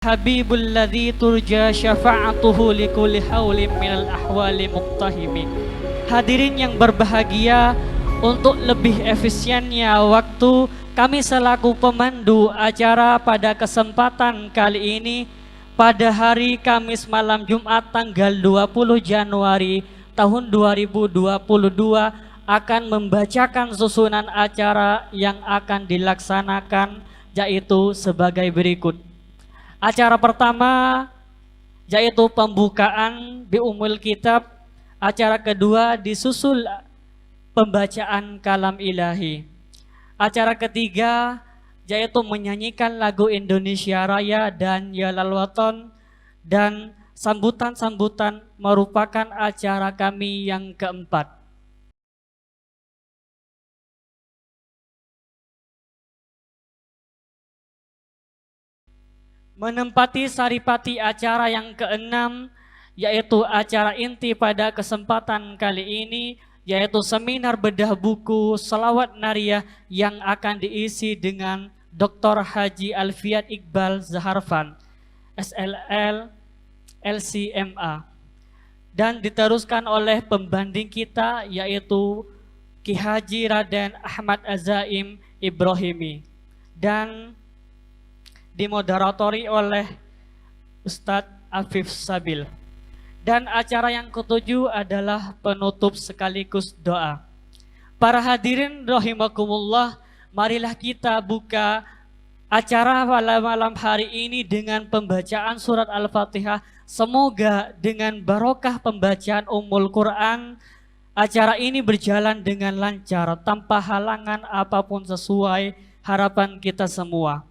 Habibul ladzi turja syafa'atuhu likulli haulin minal ahwali muqtahimi. Hadirin yang berbahagia, untuk lebih efisiennya waktu, kami selaku pemandu acara pada kesempatan kali ini pada hari Kamis malam Jumat tanggal 20 Januari tahun 2022 akan membacakan susunan acara yang akan dilaksanakan, yaitu sebagai berikut. Acara pertama yaitu pembukaan bi Ummul Kitab. Acara kedua disusul pembacaan kalam ilahi. Acara ketiga yaitu menyanyikan lagu Indonesia Raya dan Ya Lal Waton, dan sambutan-sambutan merupakan acara kami yang keempat. Menempati saripati acara yang keenam, yaitu acara inti pada kesempatan kali ini, yaitu seminar bedah buku Shalawat Nariyah yang akan diisi dengan Dr. Haji Alfiat Iqbal Zaharfan, SLL, LCMA, dan diteruskan oleh pembanding kita, yaitu Ki Haji Raden Ahmad Azaim Ibrahimi, dan dimoderatori oleh Ustadz Afif Sabil. Dan acara yang ketujuh adalah penutup sekaligus doa. Para hadirin rahimakumullah, marilah kita buka acara malam hari ini dengan pembacaan surat Al-Fatihah. Semoga dengan barokah pembacaan Ummul Quran, acara ini berjalan dengan lancar tanpa halangan apapun sesuai harapan kita semua.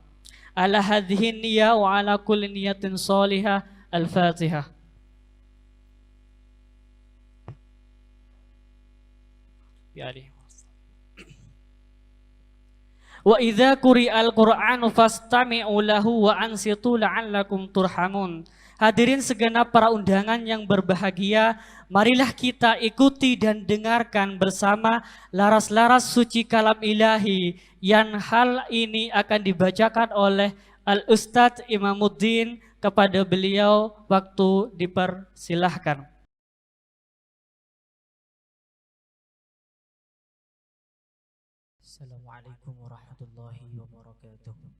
Ala hadhihi niyah wa ala kulli niyatin sholihah. Al-Fatihah. Wa idza quri'al Qur'anu fastami'u lahu wa ansitu la'allakum turhamun. Hadirin segenap para undangan yang berbahagia, marilah kita ikuti dan dengarkan bersama laras-laras suci kalam ilahi yang hal ini akan dibacakan oleh Al-Ustadz Imamuddin. Kepada beliau waktu dipersilahkan. Assalamualaikum warahmatullahi wabarakatuh.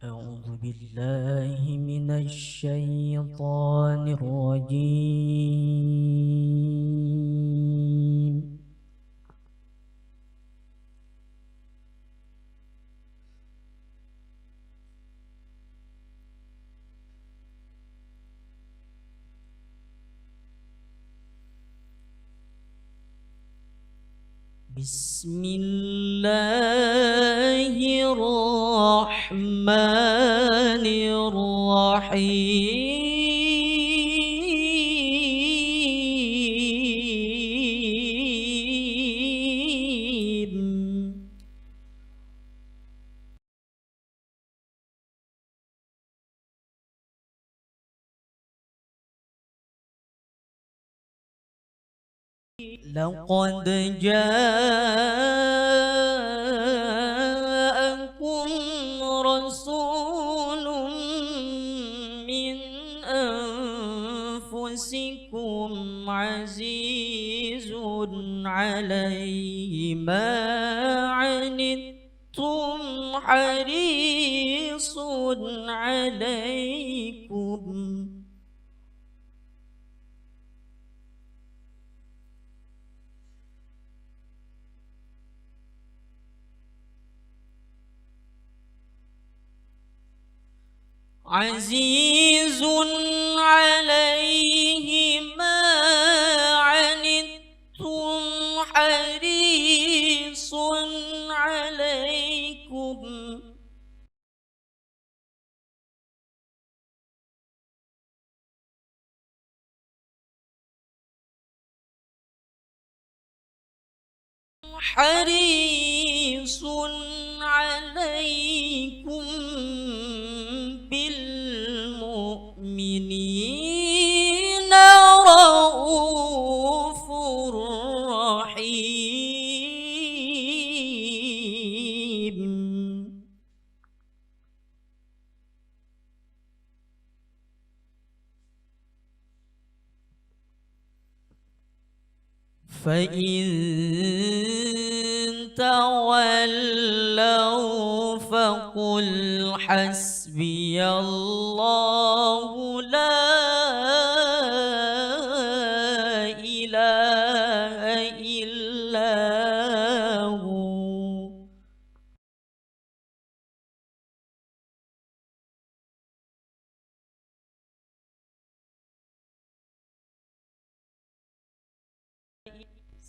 أعوذ بالله من الشيطان الرجيم. بسم الله الرحمن الرحيم. لقد جاءكم رسول من أنفسكم عزيز عليه ما عنتم حريص عليكم عزيز عليه ما عنتم حريص عليكم حريص عليكم بالمؤمنين فإن تولوا فقل حسبي الله لا إله إلا هو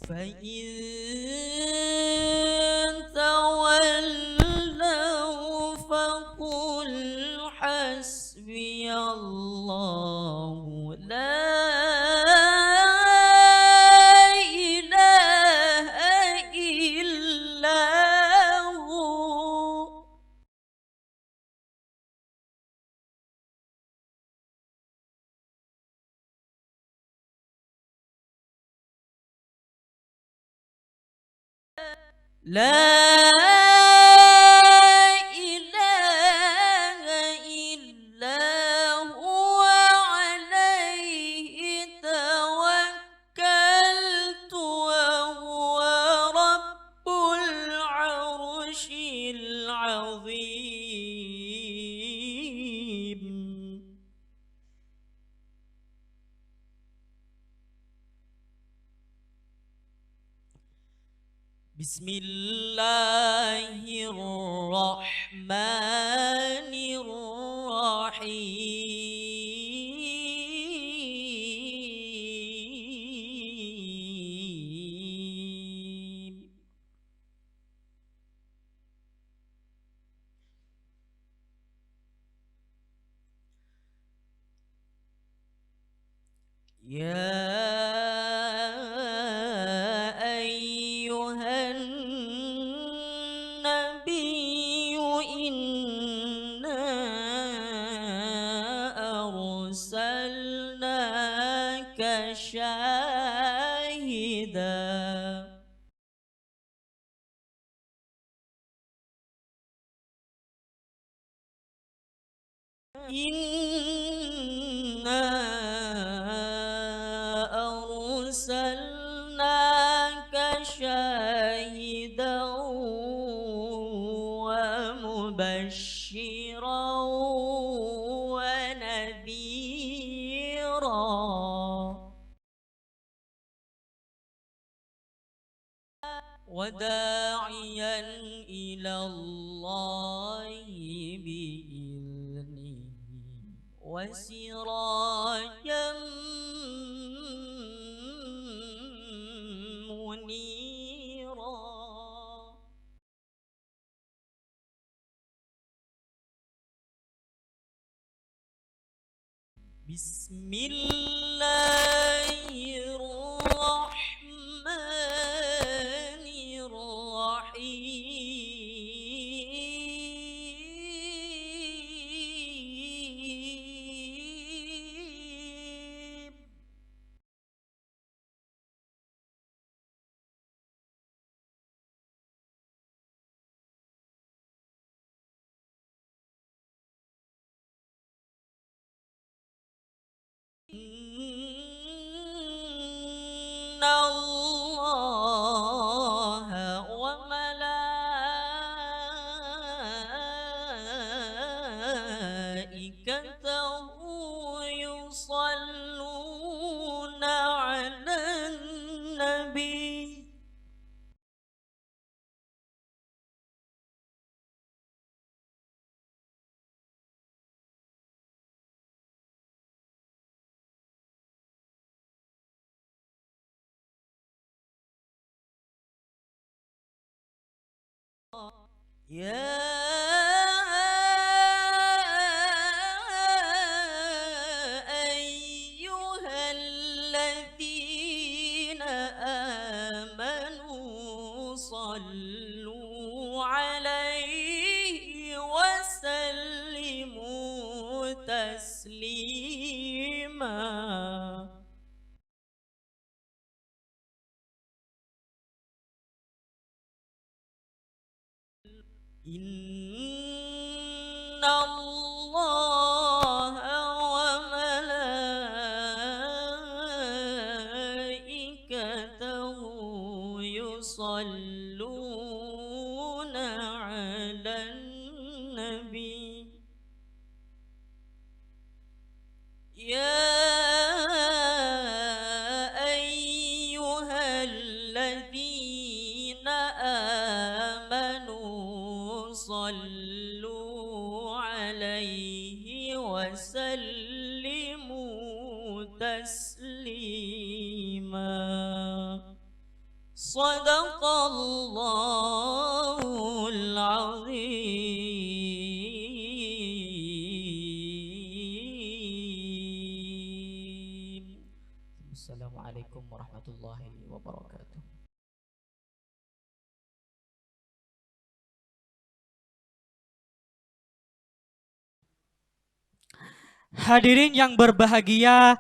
فإن تولوا فقل حسبي الله لا إله إلا هو لا إله إلا هو عليه توكلت وهو رب العرش العظيم بسم الله الرحمن الرحيم يا أيها النبي إنا أرسلناك شاهدا إنا أرسلناك شاهدا ومبشرا ونذيرا وداعيا إلى الله بإذنه وسراجا منيرا بسم الله الرحمن الرحيم إن الله وملائكته يصلون على النبي يا أيها الذين آمنوا صلوا عليه وسلموا تسليما إن الله وملائكته يصلون على النبي يا أيها الذين آمنوا صلوا عليه وسلموا تسليما صدق الله العظيم. Assalamualaikum warahmatullahi wabarakatuh. Hadirin yang berbahagia,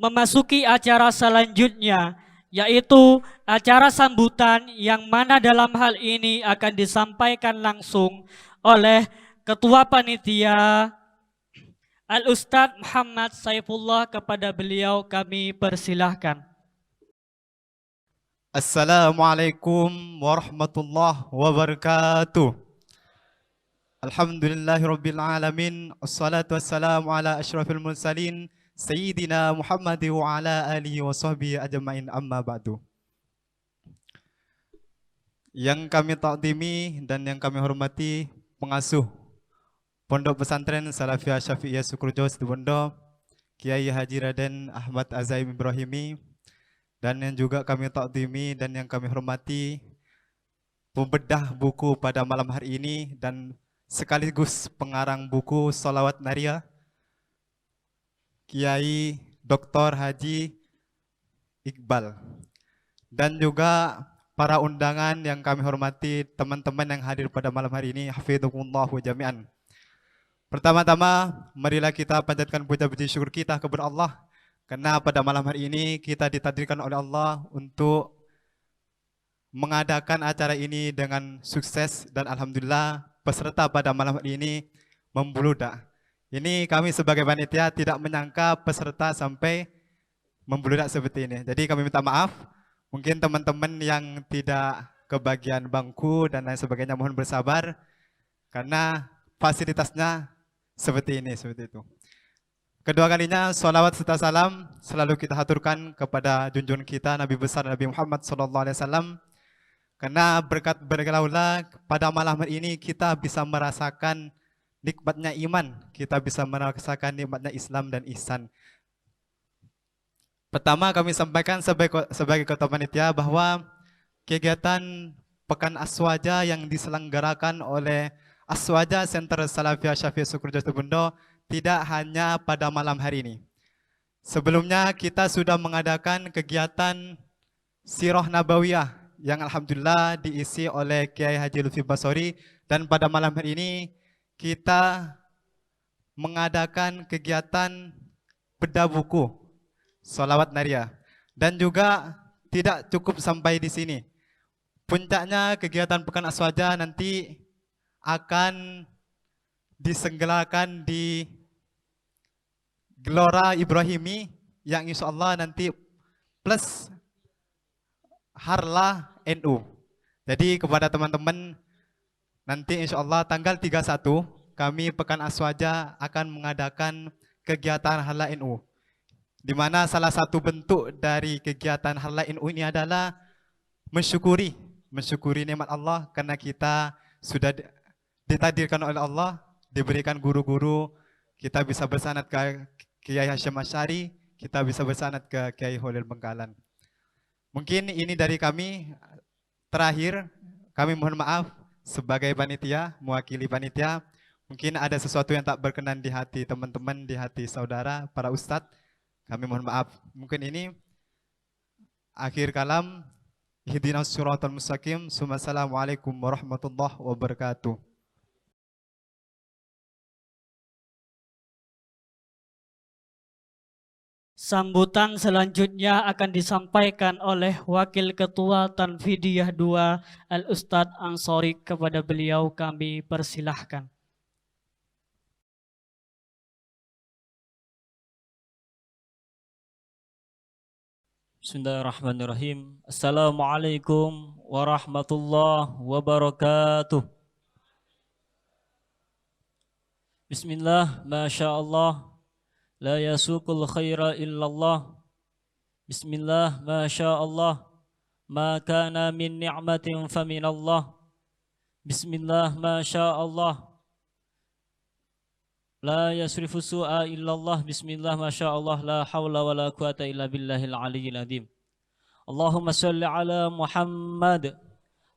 memasuki acara selanjutnya, yaitu acara sambutan yang mana dalam hal ini akan disampaikan langsung oleh Ketua Panitia Al-Ustadz Muhammad Saifullah. Kepada beliau kami persilahkan. Assalamualaikum warahmatullahi wabarakatuh. Alhamdulillahirabbil alamin. Assalatu wassalamu ala asyrafil mursalin Sayyidina Muhammad wa ala alihi wa sahbihi ajma'in, amma ba'du. Yang kami takdimi dan yang kami hormati pengasuh Pondok Pesantren Salafiyah Syafi'iyah Sukorejo Situbondo, Kiai Haji Raden Ahmad Azaim Ibrahimi, dan yang juga kami takdimi dan yang kami hormati pembedah buku pada malam hari ini dan sekaligus pengarang buku Sholawat Nariyah, Kiai Dr. Haji Iqbal, dan juga para undangan yang kami hormati, teman-teman yang hadir pada malam hari ini, hafidhukumullahu jami'an. Pertama-tama, marilah kita panjatkan puja puji syukur kita kepada Allah, karena pada malam hari ini kita ditakdirkan oleh Allah untuk mengadakan acara ini dengan sukses, dan alhamdulillah peserta pada malam hari ini membludak. Ini kami sebagai panitia tidak menyangka peserta sampai membludak seperti ini. Jadi kami minta maaf, mungkin teman-teman yang tidak kebagian bangku dan lain sebagainya mohon bersabar, karena fasilitasnya seperti ini, seperti itu. Kedua kalinya, sholawat serta salam selalu kita haturkan kepada junjungan kita Nabi besar Nabi Muhammad SAW. Karena berkat bergelaulah pada malam hari ini kita bisa merasakan nikmatnya iman, kita bisa merasakan nikmatnya Islam dan ihsan. Pertama kami sampaikan sebagai ketua panitia bahwa kegiatan Pekan Aswaja yang diselenggarakan oleh Aswaja Center Salafiyah Syafi'iyah Sukorejo Situbondo tidak hanya pada malam hari ini. Sebelumnya kita sudah mengadakan kegiatan Sirah Nabawiyah yang alhamdulillah diisi oleh Kiai Haji Lutfi Basori, dan pada malam hari ini kita mengadakan kegiatan bedah buku Sholawat Nariyah, dan juga tidak cukup sampai di sini. Puncaknya kegiatan Pekan Aswaja nanti akan diselenggarakan di Gelora Ibrahimi yang insya Allah nanti plus Harlah NU. Jadi kepada teman-teman, nanti insya Allah tanggal 31 kami Pekan Aswaja akan mengadakan kegiatan Harlah NU, di mana salah satu bentuk dari kegiatan Harlah NU ini adalah mensyukuri nikmat Allah, karena kita sudah ditakdirkan oleh Allah, diberikan guru-guru, kita bisa bersanad ke Kiai Hasyim Asy'ari, kita bisa bersanad ke Kiai Holil Bengkalan. Mungkin ini dari kami. Terakhir, kami mohon maaf sebagai panitia, mewakili panitia, mungkin ada sesuatu yang tak berkenan di hati teman-teman, di hati saudara, para ustadz, kami mohon maaf. Mungkin ini akhir kalam. Ihdinas siratal mustaqim. Assalamualaikum warahmatullahi wabarakatuh. Sambutan selanjutnya akan disampaikan oleh Wakil Ketua Tanfidiyah II Al-Ustadz Ansori. Kepada beliau kami persilahkan. Bismillahirrahmanirrahim. Assalamualaikum warahmatullahi wabarakatuh. Bismillah, Masya Allah, la yasukul khaira illallah. Bismillah, Masya Allah, ma kana min ni'matin faminallah. Bismillah, Masya Allah, la yasrifu su'a illallah. Bismillah, Masya Allah, la hawla wa la quwata illa billahil aliyyil azim. Allahumma salli ala Muhammad,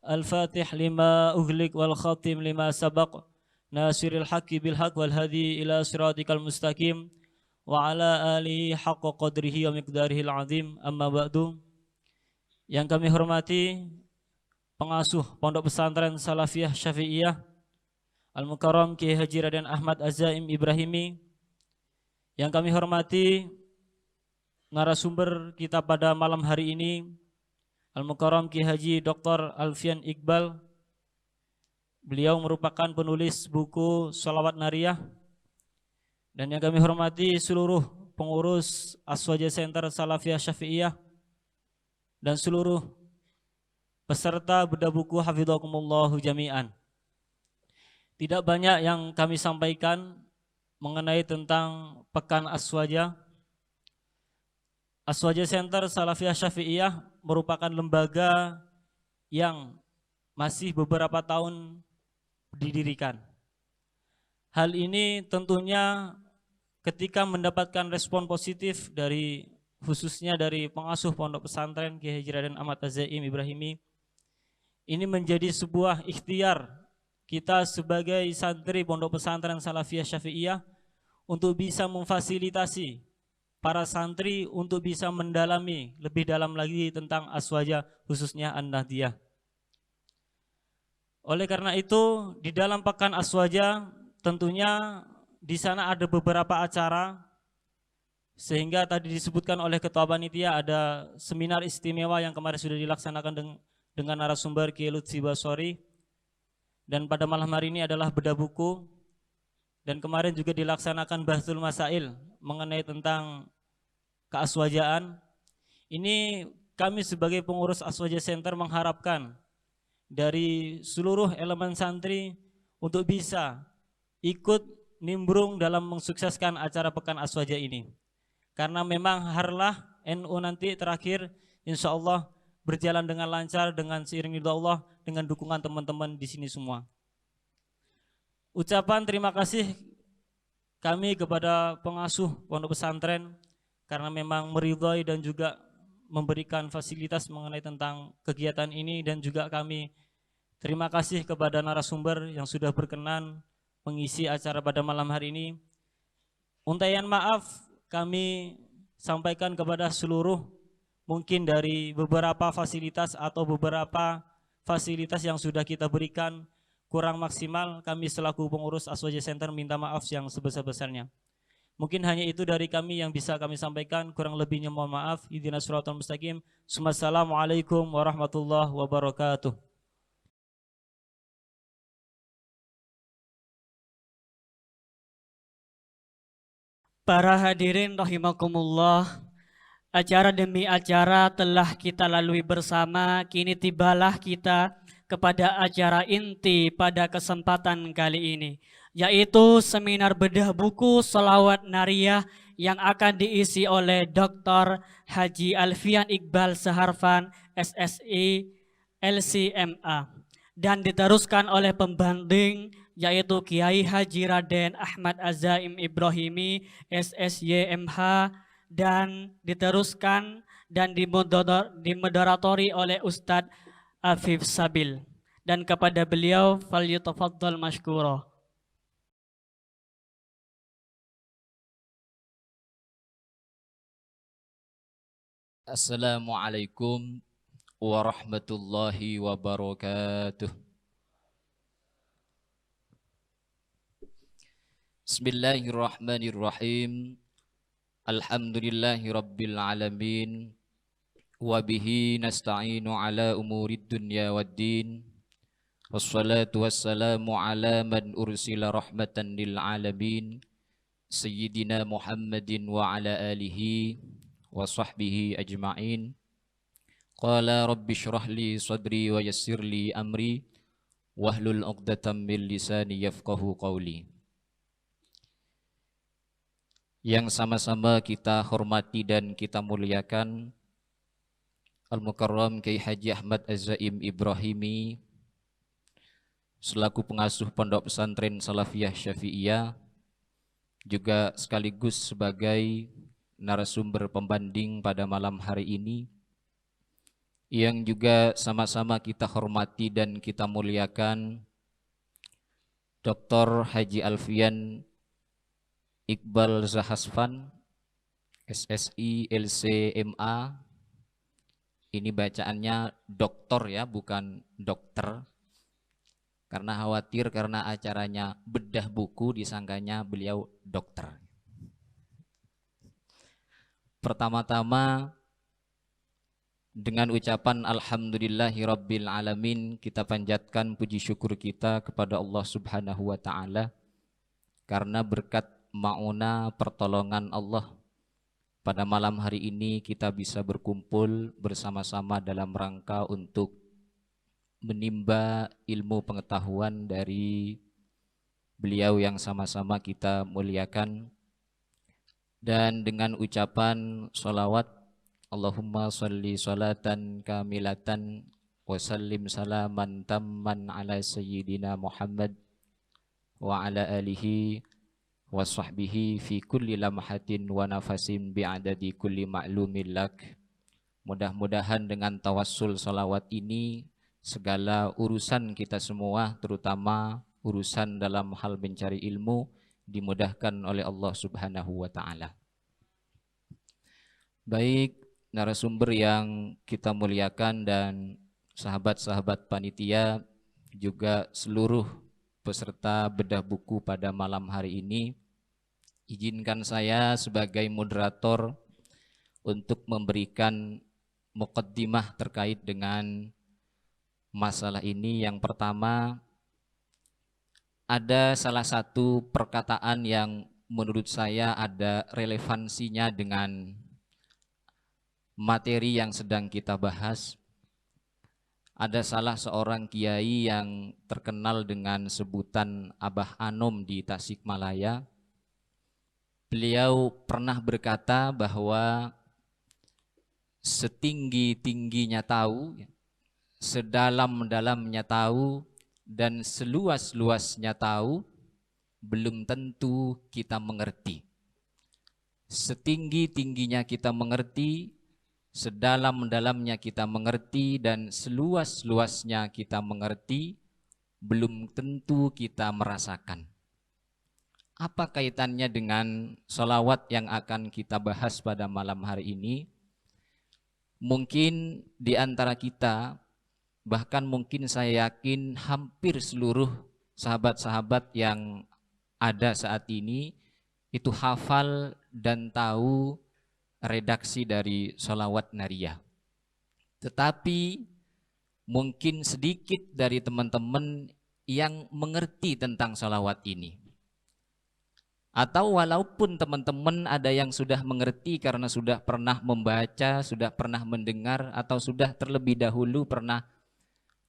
al-fatih lima ughliq wal khatim lima sabaq, nasiril haqqi bil haqq wal hadi ila siratikal mustaqim, wa ala alihi haqqa qadrihi wa miqdarihil azim. Amma ba'du. Yang kami hormati pengasuh Pondok Pesantren Salafiyah Syafi'iyah Al-Mukarram Kiai Haji Raden Ahmad Az-Zaim Ibrahimi. Yang kami hormati narasumber kita pada malam hari ini, Al-Mukarram Kiai Haji Dr. Alfian Iqbal. Beliau merupakan penulis buku Sholawat Nariyah. Dan yang kami hormati seluruh pengurus Aswaja Center Salafiyah Syafi'iyah dan seluruh peserta bedah buku hafidhakumullahu jami'an. Tidak banyak yang kami sampaikan mengenai tentang Pekan Aswaja. Aswaja Center Salafiyah Syafi'iyah merupakan lembaga yang masih beberapa tahun didirikan. Hal ini tentunya ketika mendapatkan respon positif dari khususnya dari pengasuh Pondok Pesantren Kiai Haji Raden Ahmad Az-Zaim Ibrahimi, ini menjadi sebuah ikhtiar kita sebagai santri Pondok Pesantren Salafiyah Syafi'iyah untuk bisa memfasilitasi para santri untuk bisa mendalami lebih dalam lagi tentang Aswaja, khususnya An-Nahdiyah. Oleh karena itu, di dalam Pekan Aswaja tentunya di sana ada beberapa acara, sehingga tadi disebutkan oleh Ketua Panitia ada seminar istimewa yang kemarin sudah dilaksanakan dengan narasumber Kiai Lutfi Basori. Dan pada malam hari ini adalah bedah buku, dan kemarin juga dilaksanakan Bahsul Masail mengenai tentang keaswajaan. Ini kami sebagai pengurus Aswaja Center mengharapkan dari seluruh elemen santri untuk bisa ikut nimbrung dalam mensukseskan acara Pekan Aswaja ini. Karena memang harlah NU nanti terakhir insya Allah berjalan dengan lancar, dengan seiring ridha Allah, dengan dukungan teman-teman di sini semua. Ucapan terima kasih kami kepada pengasuh Pondok Pesantren karena memang meridhai dan juga memberikan fasilitas mengenai tentang kegiatan ini, dan juga kami terima kasih kepada narasumber yang sudah berkenan mengisi acara pada malam hari ini. Untayan maaf kami sampaikan kepada seluruh mungkin dari beberapa fasilitas atau beberapa fasilitas yang sudah kita berikan kurang maksimal. Kami selaku pengurus Aswaja Center minta maaf yang sebesar-besarnya. Mungkin hanya itu dari kami yang bisa kami sampaikan, kurang lebihnya mohon maaf. Ihdinas siratal mustaqim. Assalamualaikum warahmatullahi wabarakatuh. Para hadirin rahimakumullah, acara demi acara telah kita lalui bersama, kini tibalah kita kepada acara inti pada kesempatan kali ini, yaitu seminar bedah buku Sholawat Nariyah yang akan diisi oleh Dr. Haji Alfian Iqbal Saharfan, SSI, LCMA, dan diteruskan oleh pembanding yaitu Kiai Haji Raden Ahmad Az-Zaim Ibrahimi, SSYMH, dan diteruskan dan dimoderatori oleh Ustadz Afif Sabil. Dan kepada beliau falyatafaddal mashkura. Assalamualaikum warahmatullahi wabarakatuh. Bismillahirrahmanirrahim. Alhamdulillahi rabbil alamin. Wabihi nasta'inu ala umurid dunya waddin. Wassalatu wassalamu ala man ursila rahmatan lil alamin. Sayyidina Muhammadin wa ala alihi وصحبه أجمعين. قال رب اشرح لي صدري ويسر لي أمري واhlul 'uqdatam min lisani yafqahu qawli. Yang sama-sama kita hormati dan kita muliakan Al-Mukarram Kiai Haji Ahmad Az-Zaim Ibrahimi selaku pengasuh Pondok Pesantren Salafiyah Syafi'iyah, juga sekaligus sebagai narasumber pembanding pada malam hari ini, yang juga sama-sama kita hormati dan kita muliakan Dr. Haji Alfian Iqbal Zahasfan, SSI LCMA. Ini bacaannya doktor ya, bukan dokter, karena khawatir karena acaranya bedah buku disangkanya beliau dokter. Pertama-tama dengan ucapan alhamdulillahirabbil alamin, kita panjatkan puji syukur kita kepada Allah Subhanahu wa taala karena berkat mauna pertolongan Allah pada malam hari ini kita bisa berkumpul bersama-sama dalam rangka untuk menimba ilmu pengetahuan dari beliau yang sama-sama kita muliakan. Dan dengan ucapan sholawat Allahumma sholli sholatan kamilatan wa sallim salaman tamman ala sayyidina Muhammad wa ala alihi wa sahbihi fi kulli lamhatin wa nafasin bi'adadi kulli ma'lumin lak. Mudah-mudahan dengan tawassul sholawat ini segala urusan kita semua, terutama urusan dalam hal mencari ilmu, dimudahkan oleh Allah Subhanahu wa ta'ala. Baik narasumber yang kita muliakan dan sahabat-sahabat panitia, juga seluruh peserta bedah buku pada malam hari ini, izinkan saya sebagai moderator untuk memberikan muqaddimah terkait dengan masalah ini. Yang pertama, ada salah satu perkataan yang menurut saya ada relevansinya dengan materi yang sedang kita bahas. Ada salah seorang kiai yang terkenal dengan sebutan Abah Anom di Tasikmalaya. Beliau pernah berkata bahwa setinggi-tingginya tahu, sedalam-dalamnya tahu, dan seluas-luasnya tahu, belum tentu kita mengerti. Setinggi-tingginya kita mengerti, sedalam-dalamnya kita mengerti, dan seluas-luasnya kita mengerti, belum tentu kita merasakan. Apa kaitannya dengan sholawat yang akan kita bahas pada malam hari ini? Mungkin di antara kita, bahkan mungkin saya yakin hampir seluruh sahabat-sahabat yang ada saat ini itu hafal dan tahu redaksi dari sholawat nariyah. Tetapi mungkin sedikit dari teman-teman yang mengerti tentang sholawat ini. Atau walaupun teman-teman ada yang sudah mengerti karena sudah pernah membaca, sudah pernah mendengar, atau sudah terlebih dahulu pernah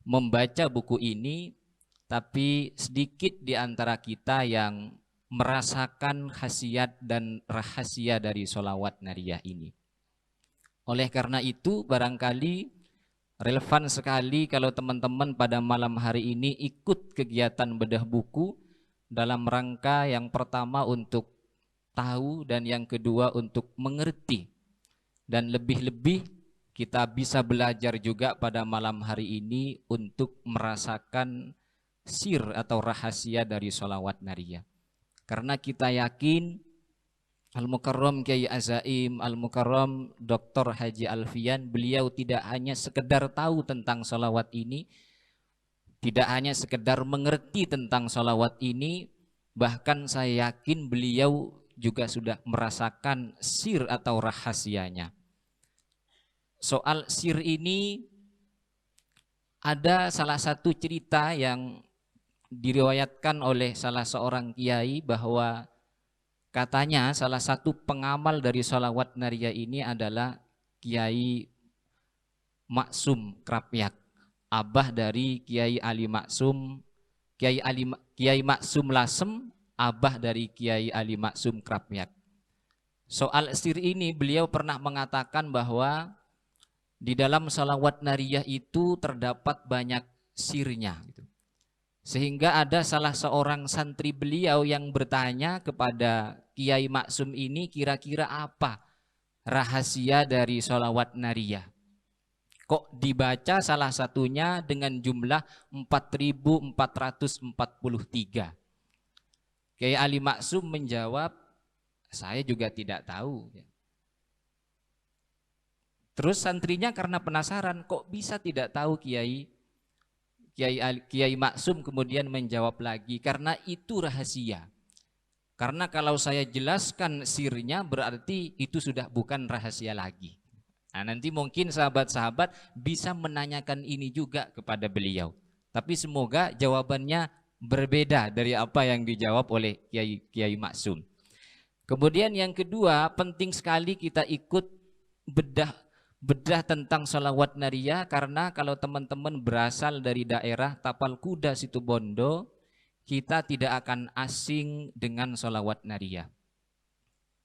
membaca buku ini, tapi sedikit di antara kita yang merasakan khasiat dan rahasia dari sholawat nariyah ini. Oleh karena itu barangkali relevan sekali kalau teman-teman pada malam hari ini ikut kegiatan bedah buku dalam rangka yang pertama untuk tahu dan yang kedua untuk mengerti. Dan lebih-lebih kita bisa belajar juga pada malam hari ini untuk merasakan sir atau rahasia dari sholawat nariyah. Karena kita yakin Al-Mukarram Kiai Az-Zaim, Al-Mukarram Dr. Haji Alfian, beliau tidak hanya sekedar tahu tentang sholawat ini, tidak hanya sekedar mengerti tentang sholawat ini, bahkan saya yakin beliau juga sudah merasakan sir atau rahasianya. Soal sir ini ada salah satu cerita yang diriwayatkan oleh salah seorang kiai bahwa Katanya salah satu pengamal dari sholawat nariyah ini adalah Kiai Maksum Krapyak, abah dari Kiai Ali Maksum, Kiai Maksum Lasem, abah dari Kiai Ali Maksum Krapyak. Soal sir ini beliau pernah mengatakan bahwa di dalam sholawat nariyah itu terdapat banyak sirnya. Sehingga ada salah seorang santri beliau yang bertanya kepada Kiai Maksum ini, kira-kira apa rahasia dari sholawat nariyah? Kok dibaca salah satunya dengan jumlah 4.443? Kiai Ali Maksum menjawab, saya juga tidak tahu. Terus santrinya karena penasaran, kok bisa tidak tahu Kiai? Kiai Maksum kemudian menjawab lagi, karena itu rahasia. Karena kalau saya jelaskan sirnya berarti itu sudah bukan rahasia lagi. Nah, nanti mungkin sahabat-sahabat bisa menanyakan ini juga kepada beliau. Tapi semoga jawabannya berbeda dari apa yang dijawab oleh Kiai Maksum. Kemudian yang kedua, penting sekali kita ikut bedah tentang sholawat nariyah, karena kalau teman-teman berasal dari daerah Tapal Kuda Situbondo, kita tidak akan asing dengan sholawat nariyah.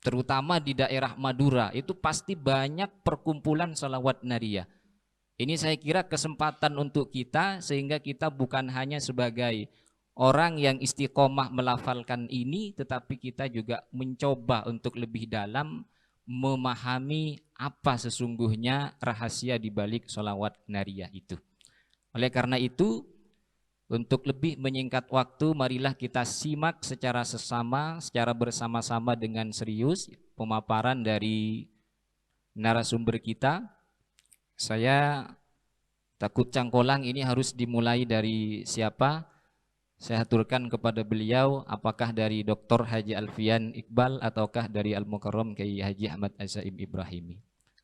Terutama di daerah Madura, itu pasti banyak perkumpulan sholawat nariyah. Ini saya kira kesempatan untuk kita, sehingga kita bukan hanya sebagai orang yang istiqomah melafalkan ini, tetapi kita juga mencoba untuk lebih dalam memahami apa sesungguhnya rahasia di balik sholawat nariyah itu. Oleh karena itu, untuk lebih menyingkat waktu, marilah kita simak secara sesama, secara bersama-sama dengan serius pemaparan dari narasumber kita. Saya takut cangkolang, ini harus dimulai dari siapa? Saya aturkan kepada beliau, apakah dari Dr. Haji Alfian Iqbal ataukah dari Al-Mukarram Kiai Haji Ahmad Azaim Ibrahimi.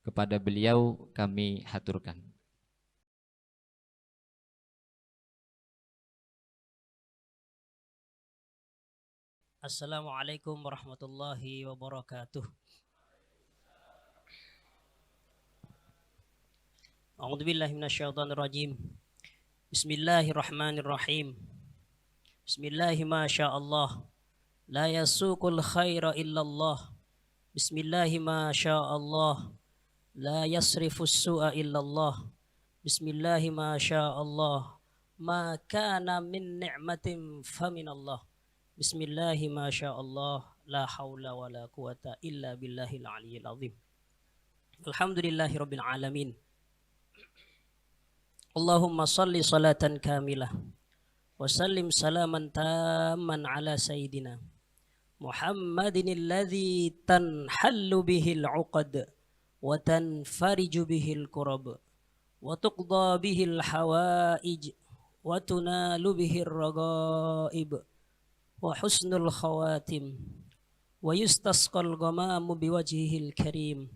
Kepada beliau kami haturkan. Assalamualaikum warahmatullahi wabarakatuh. A'udzu billahi minasyaitonir rajim. Bismillahirrahmanirrahim. Bismillahi ma sya'allah. La yasuqul khaira illallah. Bismillahi ma sya'allah. La yasrifus su'a illallah. Bismillahi ma sya'allah. Ma kana min ni'matin faminallah. Bismillahi ma sya'allah. La hawla wa la quwata illa billahil aliyyil azim. Alhamdulillahi rabbil alamin. Allahumma salli salatan kamilah. وسلم سلاما تاما على سيدنا محمد الذي تنحل به العقد وتنفرج به الكرب وتقضى به الحوائج وتنال به الرغائب وحسن الخواتم ويستسقى الغمام بوجهه الكريم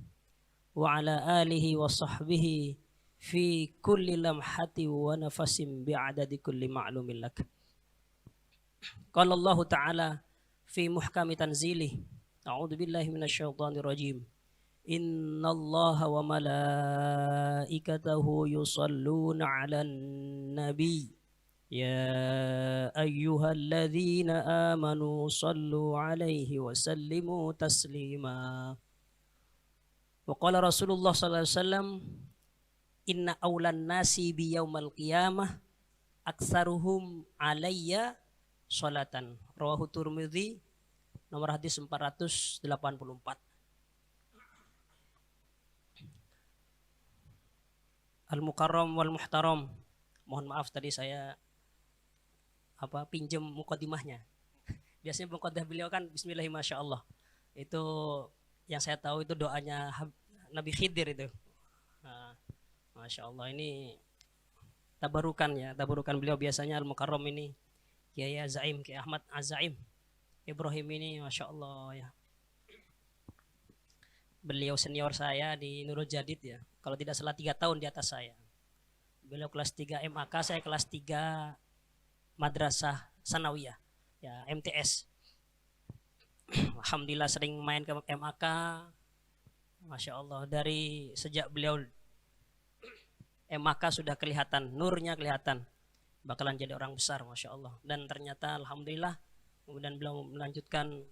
وعلى آله وصحبه في كل لمحة ونفس بعدد كل معلوم لك. قال الله تعالى في محكم تنزيله أعوذ بالله من الشيطان الرجيم إن الله وملائكته يصلون على النبي يا أيها الذين آمنوا صلوا عليه وسلموا تسليما. وقال رسول الله صلى الله عليه وسلم Inna awlan nasi biyaumal qiyamah aksaruhum alayya sholatan. Rawahu Tirmidzi, nomor hadis 484. Al-Mukarram wal Muhtaram. Mohon maaf tadi saya pinjam mukadimahnya. Biasanya mukadah beliau kan bismillahirrahmanirrahim, masyaallah. Itu yang saya tahu itu doanya Nabi Khidir itu. Nah, Masya Allah, ini tabarukan ya, tabarukan beliau. Biasanya Al-Mukarram ini Kiai Azaim, Kiai Ahmad Azaim Ibrahim ini Masya Allah ya. Beliau senior saya di Nurul Jadid ya, kalau tidak salah 3 tahun di atas saya. Beliau kelas 3 MAK, saya kelas 3 Madrasah Sanawiyah ya, MTS. Alhamdulillah sering main ke MAK. Masya Allah, dari sejak beliau MAK sudah kelihatan, nurnya kelihatan, bakalan jadi orang besar, Masya Allah. Dan ternyata Alhamdulillah, kemudian beliau melanjutkan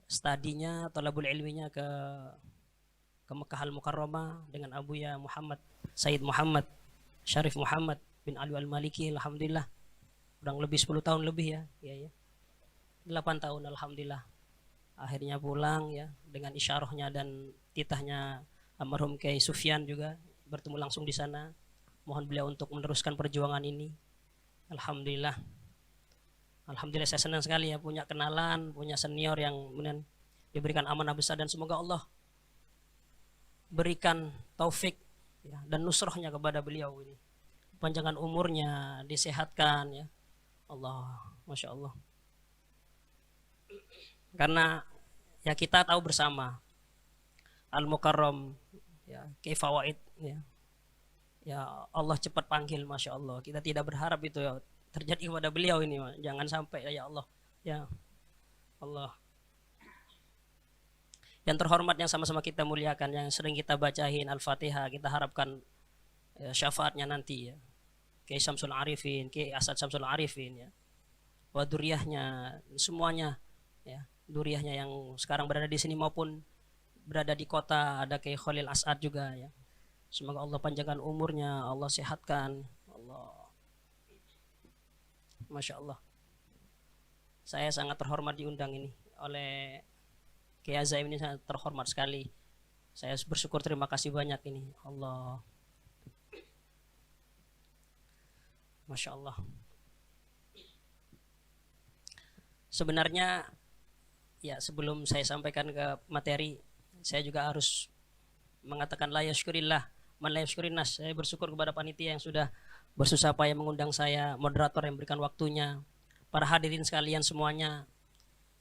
studinya, thalabul ilminya ke Mekah Al-Mukarramah dengan Abuya Muhammad, Sayyid Muhammad, Syarif Muhammad bin Ali Al-Maliki. Alhamdulillah, kurang lebih 10 tahun lebih ya, 8 tahun Alhamdulillah. Akhirnya pulang ya, dengan isyarahnya dan titahnya almarhum Kiai Sufyan juga bertemu langsung di sana. Mohon beliau untuk meneruskan perjuangan ini. Alhamdulillah. Alhamdulillah saya senang sekali ya punya kenalan, punya senior yang kemudian diberikan amanah besar, dan semoga Allah berikan taufik ya, dan nusrahnya kepada beliau ini. Panjangan umurnya, disehatkan ya. Allah, Masya Allah. Karena ya kita tahu bersama Al-Mukarram ya, Kiai Fawaid ya. Ya Allah cepat panggil, Masya Allah. Kita tidak berharap itu ya terjadi kepada beliau ini, jangan sampai ya Allah. Ya Allah. Yang terhormat yang sama-sama kita muliakan, yang sering kita bacain Al-Fatihah, kita harapkan ya, syafaatnya nanti ya. Kiai Syamsul Arifin, Kiai Asad Syamsul Arifin ya. Waduriyahnya, semuanya ya. Duriyahnya yang sekarang berada di sini maupun berada di kota, ada Kiai Khalil As'ad juga ya. Semoga Allah panjangkan umurnya, Allah sehatkan. Allah. Masya Allah. Saya sangat terhormat diundang ini oleh Kiai Azaim, ini sangat terhormat sekali. Saya bersyukur, terima kasih banyak ini. Allah. Masya Allah. Sebenarnya ya sebelum saya sampaikan ke materi, saya juga harus mengatakan la yashkurillah man la yashkurin nas. Saya bersyukur kepada panitia yang sudah bersusah payah mengundang saya, moderator yang berikan waktunya, para hadirin sekalian semuanya,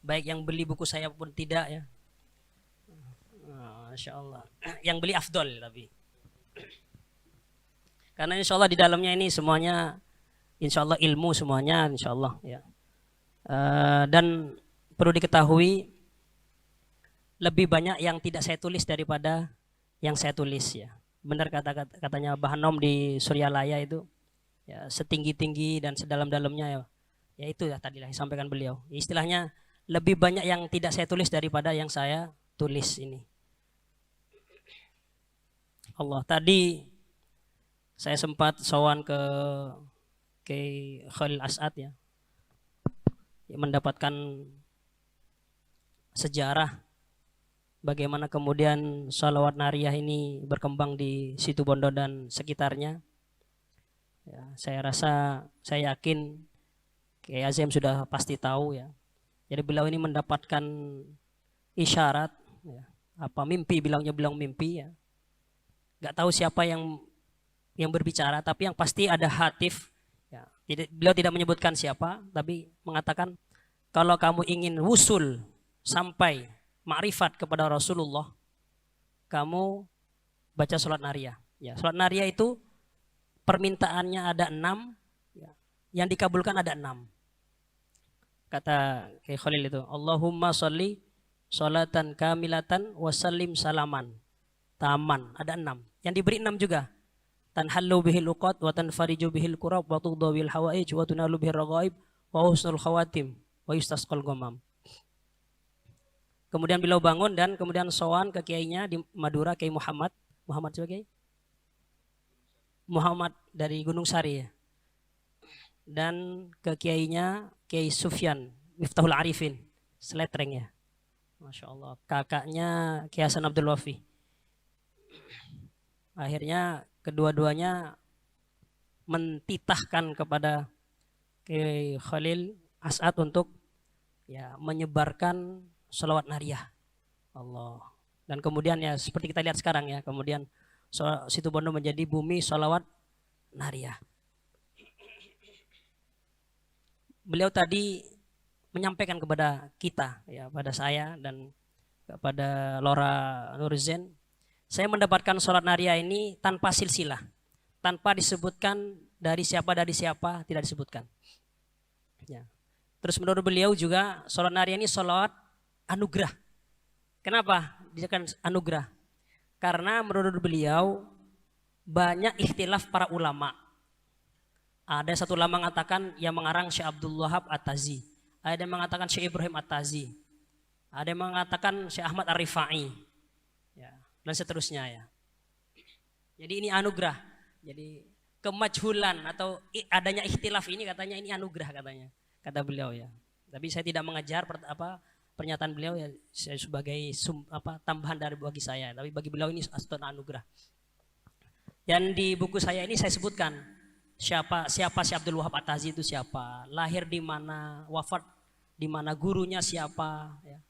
baik yang beli buku saya pun tidak ya. Masya Allah. Yang beli afdol tapi. Karena insya Allah di dalamnya ini semuanya, insya Allah ilmu semuanya, insya Allah ya. Dan perlu diketahui lebih banyak yang tidak saya tulis daripada yang saya tulis ya. Benar katanya Bahanom di Suryalaya itu ya, setinggi-tinggi dan sedalam-dalamnya ya. Ya itu ya tadi lah disampaikan beliau. Istilahnya lebih banyak yang tidak saya tulis daripada yang saya tulis ini. Allah, tadi saya sempat sowan ke Khalil As'ad ya. Mendapatkan sejarah bagaimana kemudian sholawat nariyah ini berkembang di Situbondo dan sekitarnya. Ya, saya yakin Kiai Azim sudah pasti tahu ya. Jadi beliau ini mendapatkan isyarat ya, apa mimpi, bilang mimpi ya. Gak tahu siapa yang berbicara, tapi yang pasti ada hatif ya. Beliau tidak menyebutkan siapa, tapi mengatakan kalau kamu ingin wusul sampai ma'rifat kepada Rasulullah, kamu baca sholat nariyah. Ya, sholat nariyah itu permintaannya ada 6, ya, yang dikabulkan ada 6. Kata Kiai Khalil itu, Allahumma sholli sholatan kamilatan wasallim salaman. Taman, ada 6. Yang diberi 6 juga. Tanhallu bihil uqad wa tanfariju bihil kurab wa tuqda bil hawaij wa tunalu bihir raghaib wa husnul khawatim wa yustasqal ghamam. Kemudian beliau bangun dan kemudian sowan ke kiainya di Madura, Kiai Muhammad sebagai Muhammad dari Gunung Sari ya. Dan ke kiainya Kiai Sufyan Miftahul Arifin Sletreng ya. Masya Allah, kakaknya Kiai Hasan Abdul Wafi. Akhirnya kedua-duanya mentitahkan kepada Kiai Khalil As'ad untuk ya menyebarkan sholawat nariyah. Allah. Dan kemudian ya seperti kita lihat sekarang ya, kemudian Situbondo menjadi bumi sholawat nariyah. Beliau tadi menyampaikan kepada kita ya, pada saya dan kepada Lora Nurzen, saya mendapatkan sholat nariyah ini tanpa silsilah, tanpa disebutkan dari siapa tidak disebutkan. Ya. Terus menurut beliau juga sholat nariyah ini sholat anugerah. Kenapa dijadikan anugerah? Karena menurut beliau banyak ikhtilaf para ulama. Ada satu ulama mengatakan yang mengarang Syekh Abdul Wahab At-Tazi. Ada yang mengatakan Syekh Ibrahim At-Tazi. Ada yang mengatakan Syekh Ahmad Ar-Rifai. Ya, dan seterusnya ya. Jadi ini anugerah. Jadi kemajhulan atau adanya ikhtilaf ini katanya ini anugerah katanya. Kata beliau ya. Tapi saya tidak mengejar pernyataan beliau ya sebagai tambahan dari bagi saya. Tapi bagi beliau ini astana anugerah. Dan di buku saya ini saya sebutkan siapa Syekh Abdul Wahab At-Tazi itu siapa, lahir di mana, wafat di mana, gurunya siapa ya.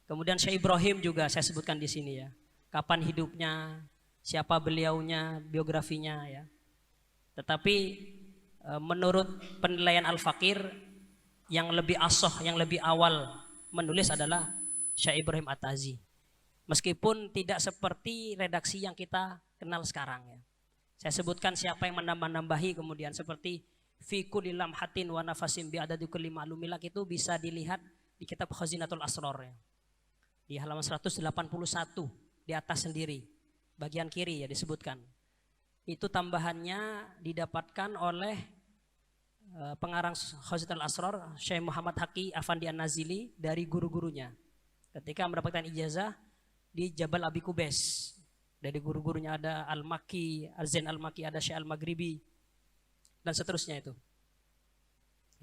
Kemudian Syekh Ibrahim juga saya sebutkan di sini ya. Kapan hidupnya, siapa beliaunya, biografinya ya. Tetapi menurut penilaian Al-Fakir yang lebih asoh, yang lebih awal menulis adalah Syekh Ibrahim At-Tazi. Meskipun tidak seperti redaksi yang kita kenal sekarang ya. Saya sebutkan siapa yang menambah-nambahi kemudian seperti fi kulli lamhatin wa nafasin bi adadi kulli ma'lumilak itu bisa dilihat di kitab Khazinatul Asrar ya. Di halaman 181 di atas sendiri bagian kiri ya disebutkan. Itu tambahannya didapatkan oleh pengarang Khazinatul Asrar Syekh Muhammad Haqi Afandi An-Nazili dari guru-gurunya ketika mendapatkan ijazah di Jabal Abi Kubais. Dari guru-gurunya ada Al-Maki, Al-Zain Al-Maki, ada Syekh Al-Maghribi dan seterusnya itu.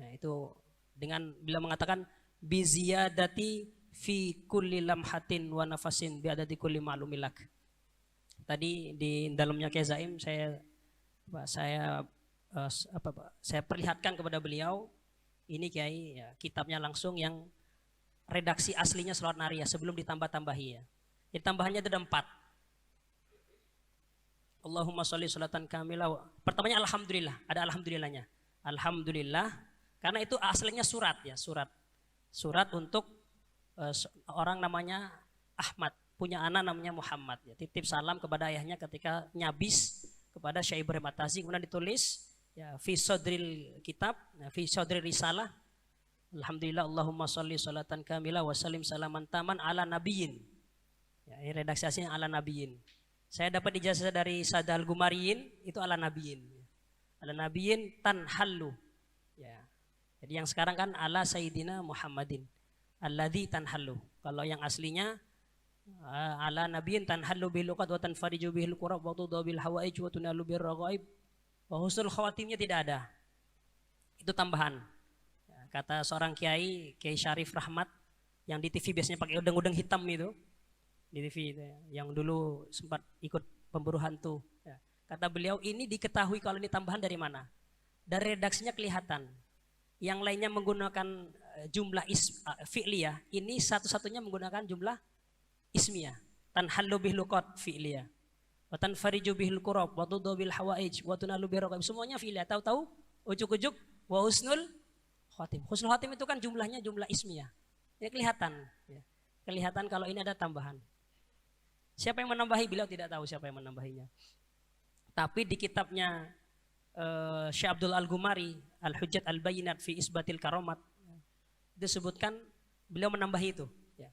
Nah, itu dengan bila mengatakan bi ziyadati fi kulli lamhatin wa nafasin bi adadi kulli ma'lumilak. Tadi di dalamnya Kiai Zaim saya perlihatkan kepada beliau ini Kiai ya, kitabnya langsung yang redaksi aslinya Shalawat Nariyah sebelum ditambah-tambahi ya. Jadi tambahannya ada 4. Allahumma sholli sholatan kamilah. Pertamanya alhamdulillah, ada alhamdulillahnya. Alhamdulillah karena itu aslinya surat ya, surat untuk orang namanya Ahmad, punya anak namanya Muhammad ya. Titip salam kepada ayahnya ketika nyabis kepada Syekh Ibrahim At-Tazi, kemudian ditulis ya fi sodril kitab, ya, fi sodril risalah. Alhamdulillah Allahumma sholli sholatan kamilah wa salim salaman taman ala nabiyyin. Ya, ini redaksi aslinya ala nabiyyin. Saya dapat ijazah dari Sada Al-Gumariyin itu ala nabiyyin. Ala nabiyyin tanhallu. Ya. Jadi yang sekarang kan ala sayyidina Muhammadin. Alladzi tanhallu. Kalau yang aslinya ala nabiyyin tanhallu bil luqat wa tanfariju bihil qurab wa tudau bil hawaij wa tunalu bir raghaib. Wa husnul khawatimnya tidak ada. Itu tambahan. Ya, kata seorang Kiai Syarif Rahmat yang di TV biasanya pakai udeng-udeng hitam itu. Di TV itu ya, yang dulu sempat ikut pemburu hantu ya. Kata beliau ini diketahui kalau ini tambahan dari mana, dari redaksinya kelihatan. Yang lainnya menggunakan jumlah fi'liyah, ini satu-satunya menggunakan jumlah ismiyah. Tanhallu bil luqat fi'liyah wa tanfariju bihil qurab wa tudau bil hawaij wa tunalu bir raqab, semuanya fi'liyah. Tahu-tahu ujuk-ujuk wa husnul khatim. Husnul khatim itu kan jumlahnya jumlah ismiyah. Ini kelihatan ya. Kelihatan kalau ini ada tambahan. Siapa yang menambahi? Beliau tidak tahu siapa yang menambahinya. Tapi di kitabnya Syekh Abdul Al-Gumari Al-Hujjat Al-Bayinat fi Isbatil Karomat disebutkan beliau menambahi itu ya.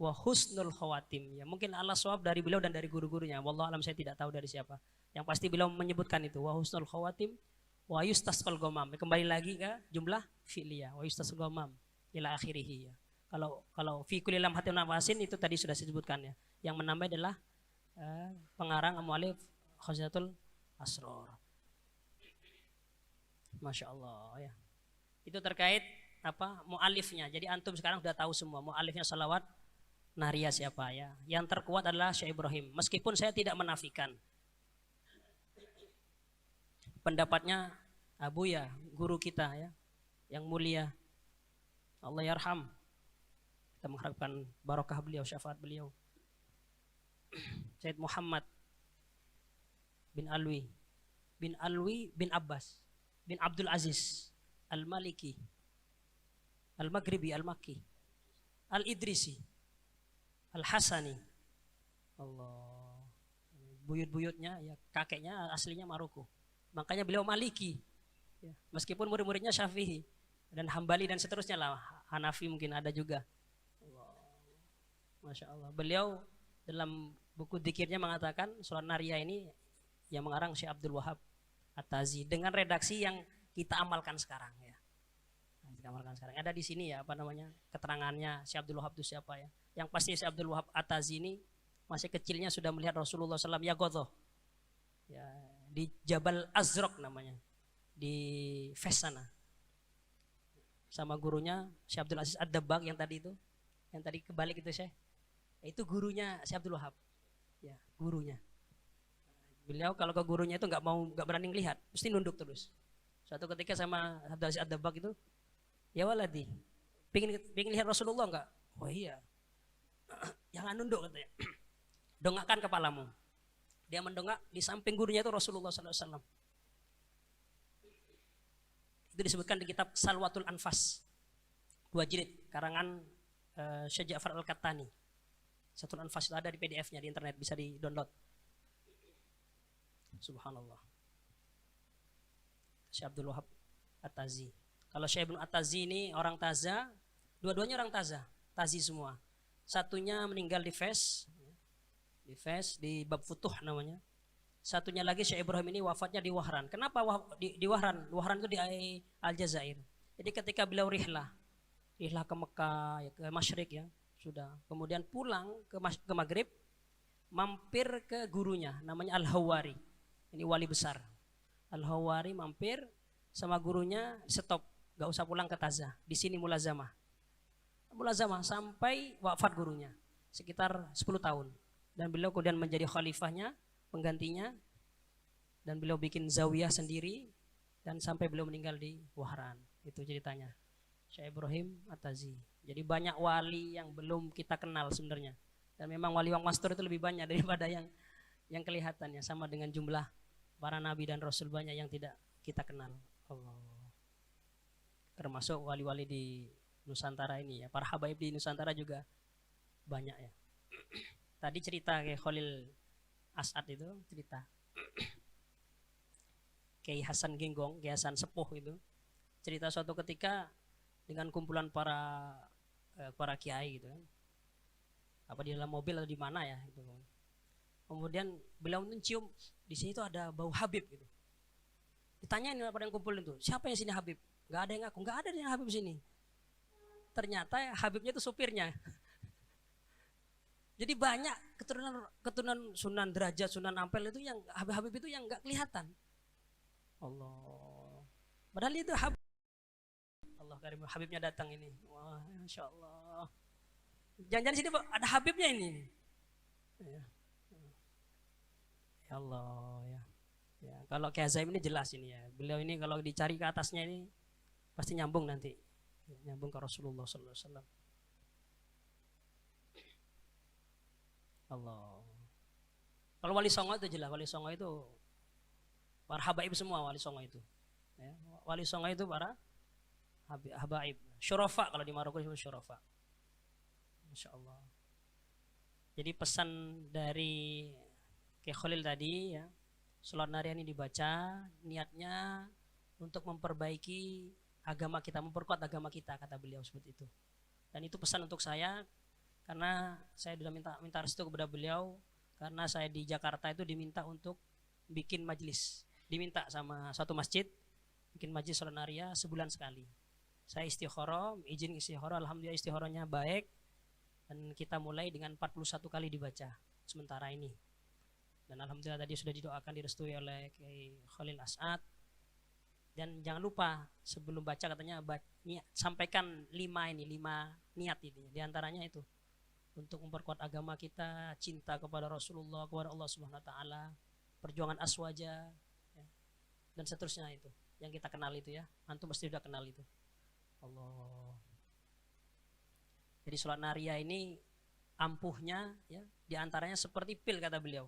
Wa husnul khawatim ya. Mungkin Allah swab dari beliau dan dari guru-gurunya. Wallahu alam, saya tidak tahu dari siapa. Yang pasti beliau menyebutkan itu wa husnul khawatim wa yustasqal ghamam. Kembali lagi ke jumlah fi'liyah wa yustasqal ghamam ila akhirih ya. Kalau fi kulli lamhatin nafasin itu tadi sudah disebutkan ya. Yang menambah adalah pengarang mu'allif Khazinatul Asrar. Masya Allah ya. Itu terkait mu'allifnya. Jadi antum sekarang sudah tahu semua mu'allifnya Shalawat Nariyah siapa ya. Yang terkuat adalah Syekh Ibrahim. Meskipun saya tidak menafikan pendapatnya Abu ya, guru kita ya, yang mulia. Allah yarham. Kita mengharapkan barokah beliau, syafaat beliau. Sayyid Muhammad bin Alwi bin Abbas bin Abdul Aziz Al-Maliki Al-Maghribi Al-Makki Al-Idrisi Al-Hasani. Allah, buyut-buyutnya ya, kakeknya aslinya Maroko, makanya beliau Maliki ya. Meskipun murid-muridnya Syafi'i dan Hambali dan seterusnya lah, Hanafi mungkin ada juga. Allah, Masya Allah. Beliau dalam buku dzikirnya mengatakan sholat naria ini yang mengarang Syekh Abdul Wahab At-Tazi dengan redaksi yang kita amalkan sekarang ya. Kita amalkan sekarang. Ada di sini ya apa namanya keterangannya Syekh Abdul Wahab itu siapa ya. Yang pasti Syekh Abdul Wahab At-Tazi ini masih kecilnya sudah melihat Rasulullah SAW yagodhoh ya, di Jabal Azraq namanya, di Fes sana. Sama gurunya Syekh Abdul Aziz Ad-Dabbagh yang tadi kebalik itu Syekh. Itu gurunya Syekh Abdul Wahab. Ya, gurunya. Beliau kalau ke gurunya itu nggak berani ngelihat, mesti nunduk terus. Suatu ketika sama Abdul Aziz Ad-Dabbagh itu, ya waladi, pingin lihat Rasulullah nggak? Oh iya. Jangan nunduk katanya. Dongakkan kepalamu. Dia mendongak di samping gurunya itu Rasulullah SAW. Itu disebutkan di kitab Salwatul Anfas 2 jilid karangan Syekh Ja'far Al-Qattani. Salwatul Anfas itu ada di PDF-nya di internet, bisa di-download. Subhanallah. Syekh Abdul Wahab At-Tazi. Kalau Syekh Ibnu At-Tazi ini orang Taza, dua-duanya orang Taza, Tazi semua. Satunya meninggal di Fes, di Bab Futuh namanya. Satunya lagi Syekh Ibrahim ini wafatnya di Wahran. Kenapa di Wahran? Wahran itu di Aljazair. Jadi ketika beliau rihlah ke Mekah, ya, ke Masyrik ya, sudah. Kemudian pulang ke Maghrib, mampir ke gurunya, namanya Al-Hawari. Ini wali besar. Al-Hawari mampir sama gurunya, stop, gak usah pulang ke Taza. Di sini mulazamah sampai wafat gurunya, sekitar 10 tahun. Dan beliau kemudian menjadi khalifahnya, penggantinya, dan beliau bikin zawiyah sendiri dan sampai beliau meninggal di Wahran. Itu ceritanya Syekh Ibrahim At-Tazi. Jadi banyak wali yang belum kita kenal sebenarnya, dan memang wali Wang Mastur itu lebih banyak daripada yang kelihatannya. Sama dengan jumlah para nabi dan rasul banyak yang tidak kita kenal. Allah. Termasuk wali-wali di Nusantara ini ya, para habaib di Nusantara juga banyak ya. Tadi cerita kayak Khalil As'ad itu cerita Kiai Hasan Genggong, Kiai Hasan Sepuh itu cerita suatu ketika dengan kumpulan para kiai gitu kan, apa di dalam mobil atau di mana ya itu. Kemudian beliau mencium di sini tuh ada bau Habib gitu. Ditanyain pada yang kumpul itu, siapa yang sini Habib? Gak ada yang ngaku, gak ada yang Habib sini. Ternyata Habibnya itu supirnya. Jadi banyak keturunan Sunan Derajat, Sunan Ampel itu yang Habib itu yang nggak kelihatan. Allah. Padahal itu Habib. Allah karim, Habibnya datang ini. Wah, Masya Allah. Jangan-jangan sini ada Habibnya ini. Ya, ya Allah ya. Ya, kalau Kiai Zaim ini jelas ini ya. Beliau ini kalau dicari ke atasnya ini pasti nyambung nanti. Nyambung ke Rasulullah SAW. Allah. Kalau Wali Songo itu jelas, Wali Songo itu para habaib semua, Wali Songo itu. Ya, Wali Songo itu para habaib. Syurafa kalau di Maroko itu syurafa. Masya Allah. Jadi pesan dari Kiai Khalil tadi ya, sholat nariah ini dibaca, niatnya untuk memperbaiki agama kita, memperkuat agama kita, kata beliau seperti itu. Dan itu pesan untuk saya, karena saya sudah minta restu kepada beliau, karena saya di Jakarta itu diminta untuk bikin majelis, diminta sama satu masjid bikin majelis sholat nariah sebulan sekali. Saya istikharah, izin istikharah, alhamdulillah istikharahnya baik, dan kita mulai dengan 41 kali dibaca sementara ini. Dan alhamdulillah tadi sudah didoakan, direstui oleh Kiai Khalil As'ad. Dan jangan lupa sebelum baca katanya sampaikan 5 niat ini. Di antaranya itu untuk memperkuat agama kita, cinta kepada Rasulullah, kepada Allah Subhanahu wa taala, perjuangan aswaja ya, dan seterusnya itu yang kita kenal itu ya. Antum pasti sudah kenal itu. Allah. Jadi sholat nariah ini ampuhnya ya, di antaranya seperti pil kata beliau.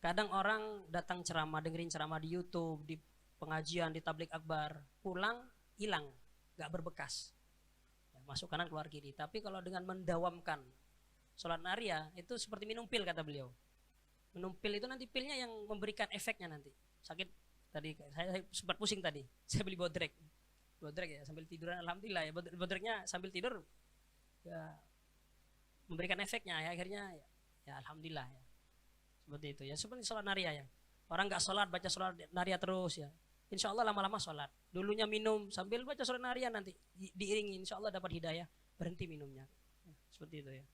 Kadang orang datang ceramah, dengerin ceramah di YouTube, di pengajian, di tablik akbar, pulang hilang, gak berbekas. Ya, masuk kanan keluar kiri. Tapi kalau dengan mendawamkan sholat nariah itu seperti minum pil kata beliau. Minum pil itu nanti pilnya yang memberikan efeknya nanti. Sakit tadi, saya sempat pusing tadi. Saya beli bodrek ya sambil tiduran, alhamdulillah ya bodreknya sambil tidur ya memberikan efeknya ya, akhirnya ya alhamdulillah ya. Seperti itu ya, seperti sholat naria ya. Orang nggak sholat baca sholat naria terus ya, insya Allah lama-lama sholat. Dulunya minum sambil baca sholat naria, nanti diiringi insya Allah dapat hidayah, berhenti minumnya. Seperti itu ya.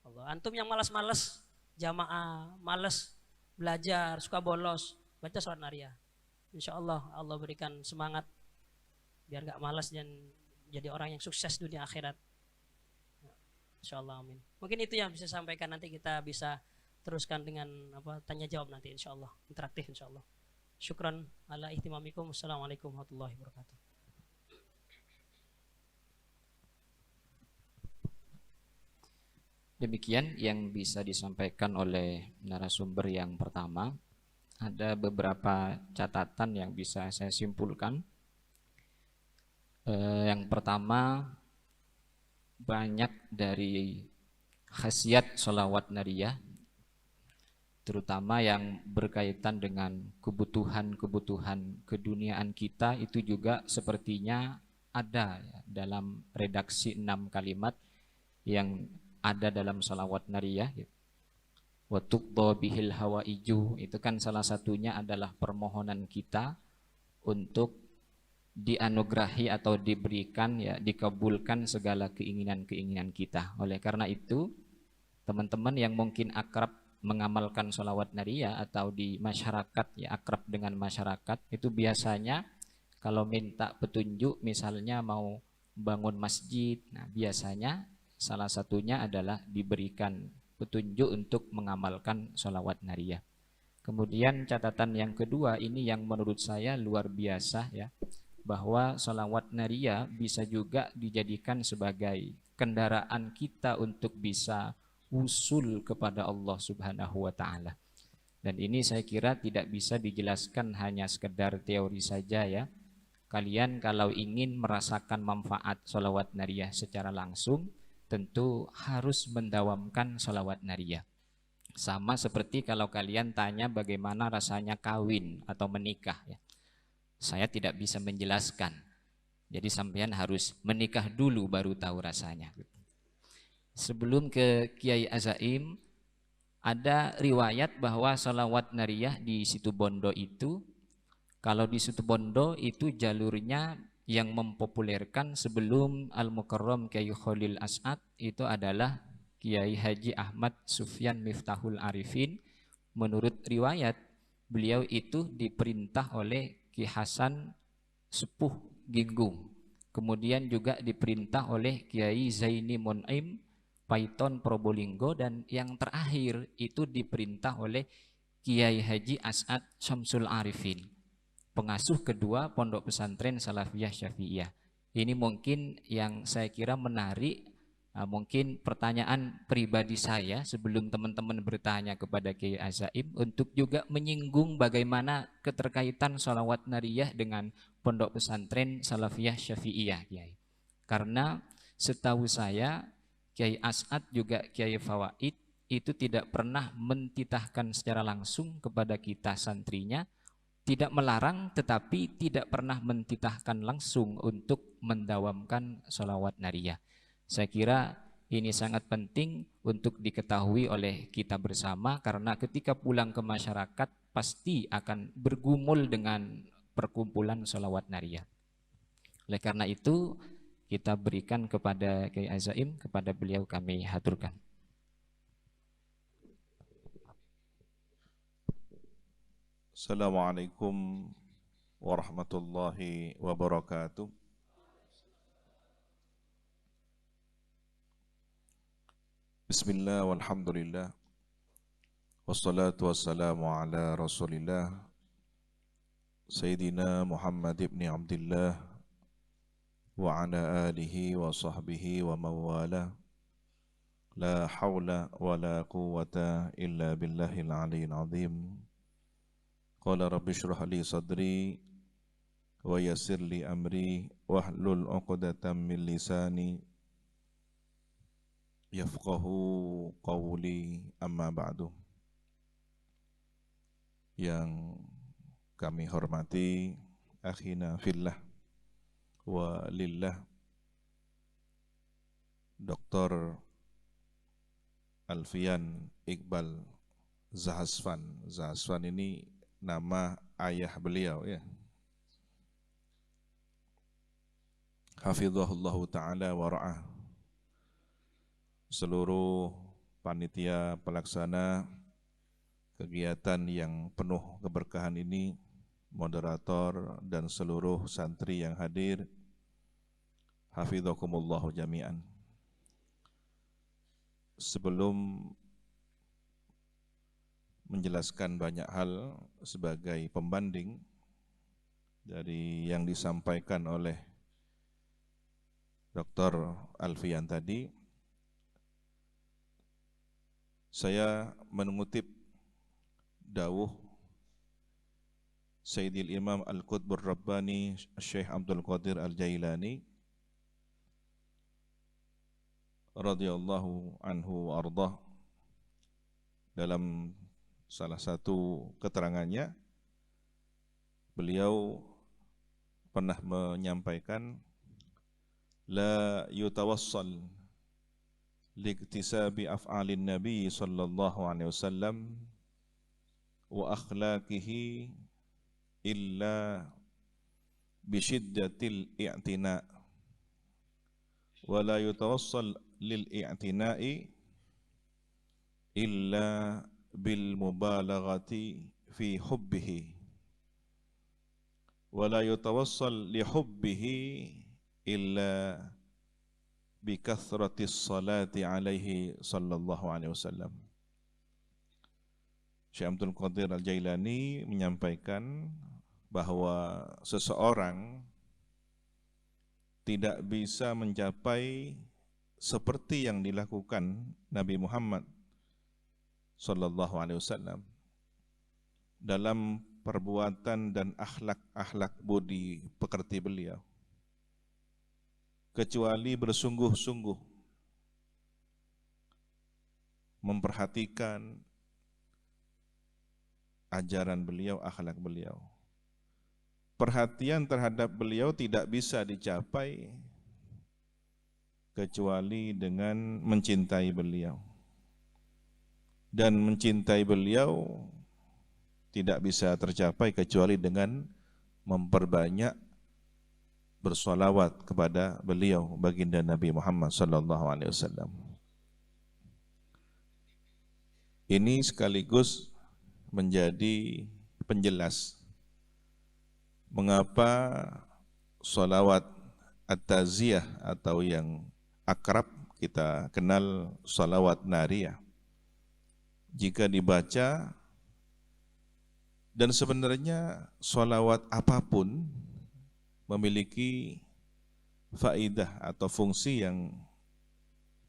Allah, antum yang malas-malas jamaah, malas belajar, suka bolos, baca sholat naria. Insya Allah Allah berikan semangat biar nggak malas dan jadi orang yang sukses dunia akhirat. Insya Allah, amin. Mungkin itu yang bisa sampaikan, nanti kita bisa teruskan dengan tanya jawab nanti insya Allah, interaktif insya Allah. Syukran ala ihtimamikum. Assalamualaikum warahmatullahi wabarakatuh. Demikian yang bisa disampaikan oleh narasumber yang pertama. Ada beberapa catatan yang bisa saya simpulkan. Yang pertama, banyak dari khasiat sholawat nariyah, terutama yang berkaitan dengan kebutuhan-kebutuhan keduniaan kita, itu juga sepertinya ada ya, dalam redaksi 6 kalimat yang ada dalam sholawat nariyah. Wa tuqda bihil hawaiju, itu kan salah satunya adalah permohonan kita untuk dianugerahi atau diberikan ya, dikabulkan segala keinginan-keinginan kita. Oleh karena itu, teman-teman yang mungkin akrab mengamalkan sholawat nariyah atau di masyarakat ya, akrab dengan masyarakat, itu biasanya kalau minta petunjuk, misalnya mau bangun masjid, nah biasanya salah satunya adalah diberikan petunjuk untuk mengamalkan sholawat nariyah. Kemudian catatan yang kedua, ini yang menurut saya luar biasa ya, bahwa sholawat nariyah bisa juga dijadikan sebagai kendaraan kita untuk bisa usul kepada Allah Subhanahu wa Ta'ala. Dan ini saya kira tidak bisa dijelaskan hanya sekedar teori saja ya. Kalian kalau ingin merasakan manfaat sholawat nariyah secara langsung, tentu harus mendawamkan sholawat nariyah. Sama seperti kalau kalian tanya bagaimana rasanya kawin atau menikah ya. Saya tidak bisa menjelaskan. Jadi sampean harus menikah dulu baru tahu rasanya. Sebelum ke Kiai Azaim, ada riwayat bahwa sholawat nariyah di Situbondo itu, kalau di Situbondo itu jalurnya yang mempopulerkan sebelum Al-Mukarram Kiai Khalil As'ad itu adalah Kiai Haji Ahmad Sufyan Miftahul Arifin. Menurut riwayat, beliau itu diperintah oleh Ki Hasan Sepuh Ginggung. Kemudian juga diperintah oleh Kiai Zaini Mun'im Paiton Probolinggo, dan yang terakhir itu diperintah oleh Kiai Haji As'ad Syamsul Arifin, pengasuh kedua Pondok Pesantren Salafiyah Syafi'iyah. Ini mungkin yang saya kira menarik, mungkin pertanyaan pribadi saya sebelum teman-teman bertanya kepada Kiai Azaim, untuk juga menyinggung bagaimana keterkaitan sholawat nariyah dengan Pondok Pesantren Salafiyah Syafi'iyah, Kiai. Karena setahu saya Kiai As'ad juga Kiai Fawaid itu tidak pernah mentitahkan secara langsung kepada kita santrinya, tidak melarang tetapi tidak pernah mentitahkan langsung untuk mendawamkan sholawat nariyah. Saya kira ini sangat penting untuk diketahui oleh kita bersama, karena ketika pulang ke masyarakat pasti akan bergumul dengan perkumpulan sholawat nariyah. Oleh karena itu kita berikan kepada Kiai Azaim, kepada beliau kami haturkan. Assalamualaikum warahmatullahi wabarakatuh. Bismillah walhamdulillah, wassalatu wassalamu ala rasulillah Sayyidina Muhammad ibn Abdullah wa ala alihi wa sahbihi wa mawala. La hawla wa la quwwata illa billahil aliyyil azim. Qala rabbi shrah li sadri wa yassir li amri wahlul 'uqdatam min lisani yafqahu qawli, amma ba'du. Yang kami hormati akhina fillah wa lillah, Dr. Alfian Iqbal Zahasvan. Zahasvan ini nama ayah beliau ya. Hafizahullah ta'ala wa ra'ah. Seluruh panitia pelaksana kegiatan yang penuh keberkahan ini, moderator dan seluruh santri yang hadir, hafizakumullahu jami'an. Sebelum menjelaskan banyak hal sebagai pembanding dari yang disampaikan oleh Dr. Alfian tadi, saya mengutip dawuh Sayyidil Imam Al-Qutbur Rabbani Syekh Abdul Qadir Al-Jailani radhiyallahu anhu wa ardah. Dalam salah satu keterangannya, beliau pernah menyampaikan, la yutawassal liktisabi af'alin nabi sallallahu alaihi wasallam wa akhlaqihi illa bishiddatil i'tina wa la yutawassal lil i'tina'i illa bil mubalaghati fi hubbihi wa la yutawassal li hubbihi illa bi kathratis salati alaihi sallallahu alaihi wasallam. Syekh Abdul Qadir Al-Jailani menyampaikan bahwa seseorang tidak bisa mencapai seperti yang dilakukan Nabi Muhammad sallallahu alaihi wasallam dalam perbuatan dan akhlak budi pekerti beliau, kecuali bersungguh-sungguh memperhatikan ajaran beliau, akhlak beliau. Perhatian terhadap beliau tidak bisa dicapai kecuali dengan mencintai beliau. Dan mencintai beliau tidak bisa tercapai kecuali dengan memperbanyak bersolawat kepada beliau, baginda Nabi Muhammad sallallahu alaihi wasallam. Ini sekaligus menjadi penjelas mengapa solawat at-taziyah atau yang akrab kita kenal solawat nariyah, jika dibaca, dan sebenarnya solawat apapun memiliki faidah atau fungsi yang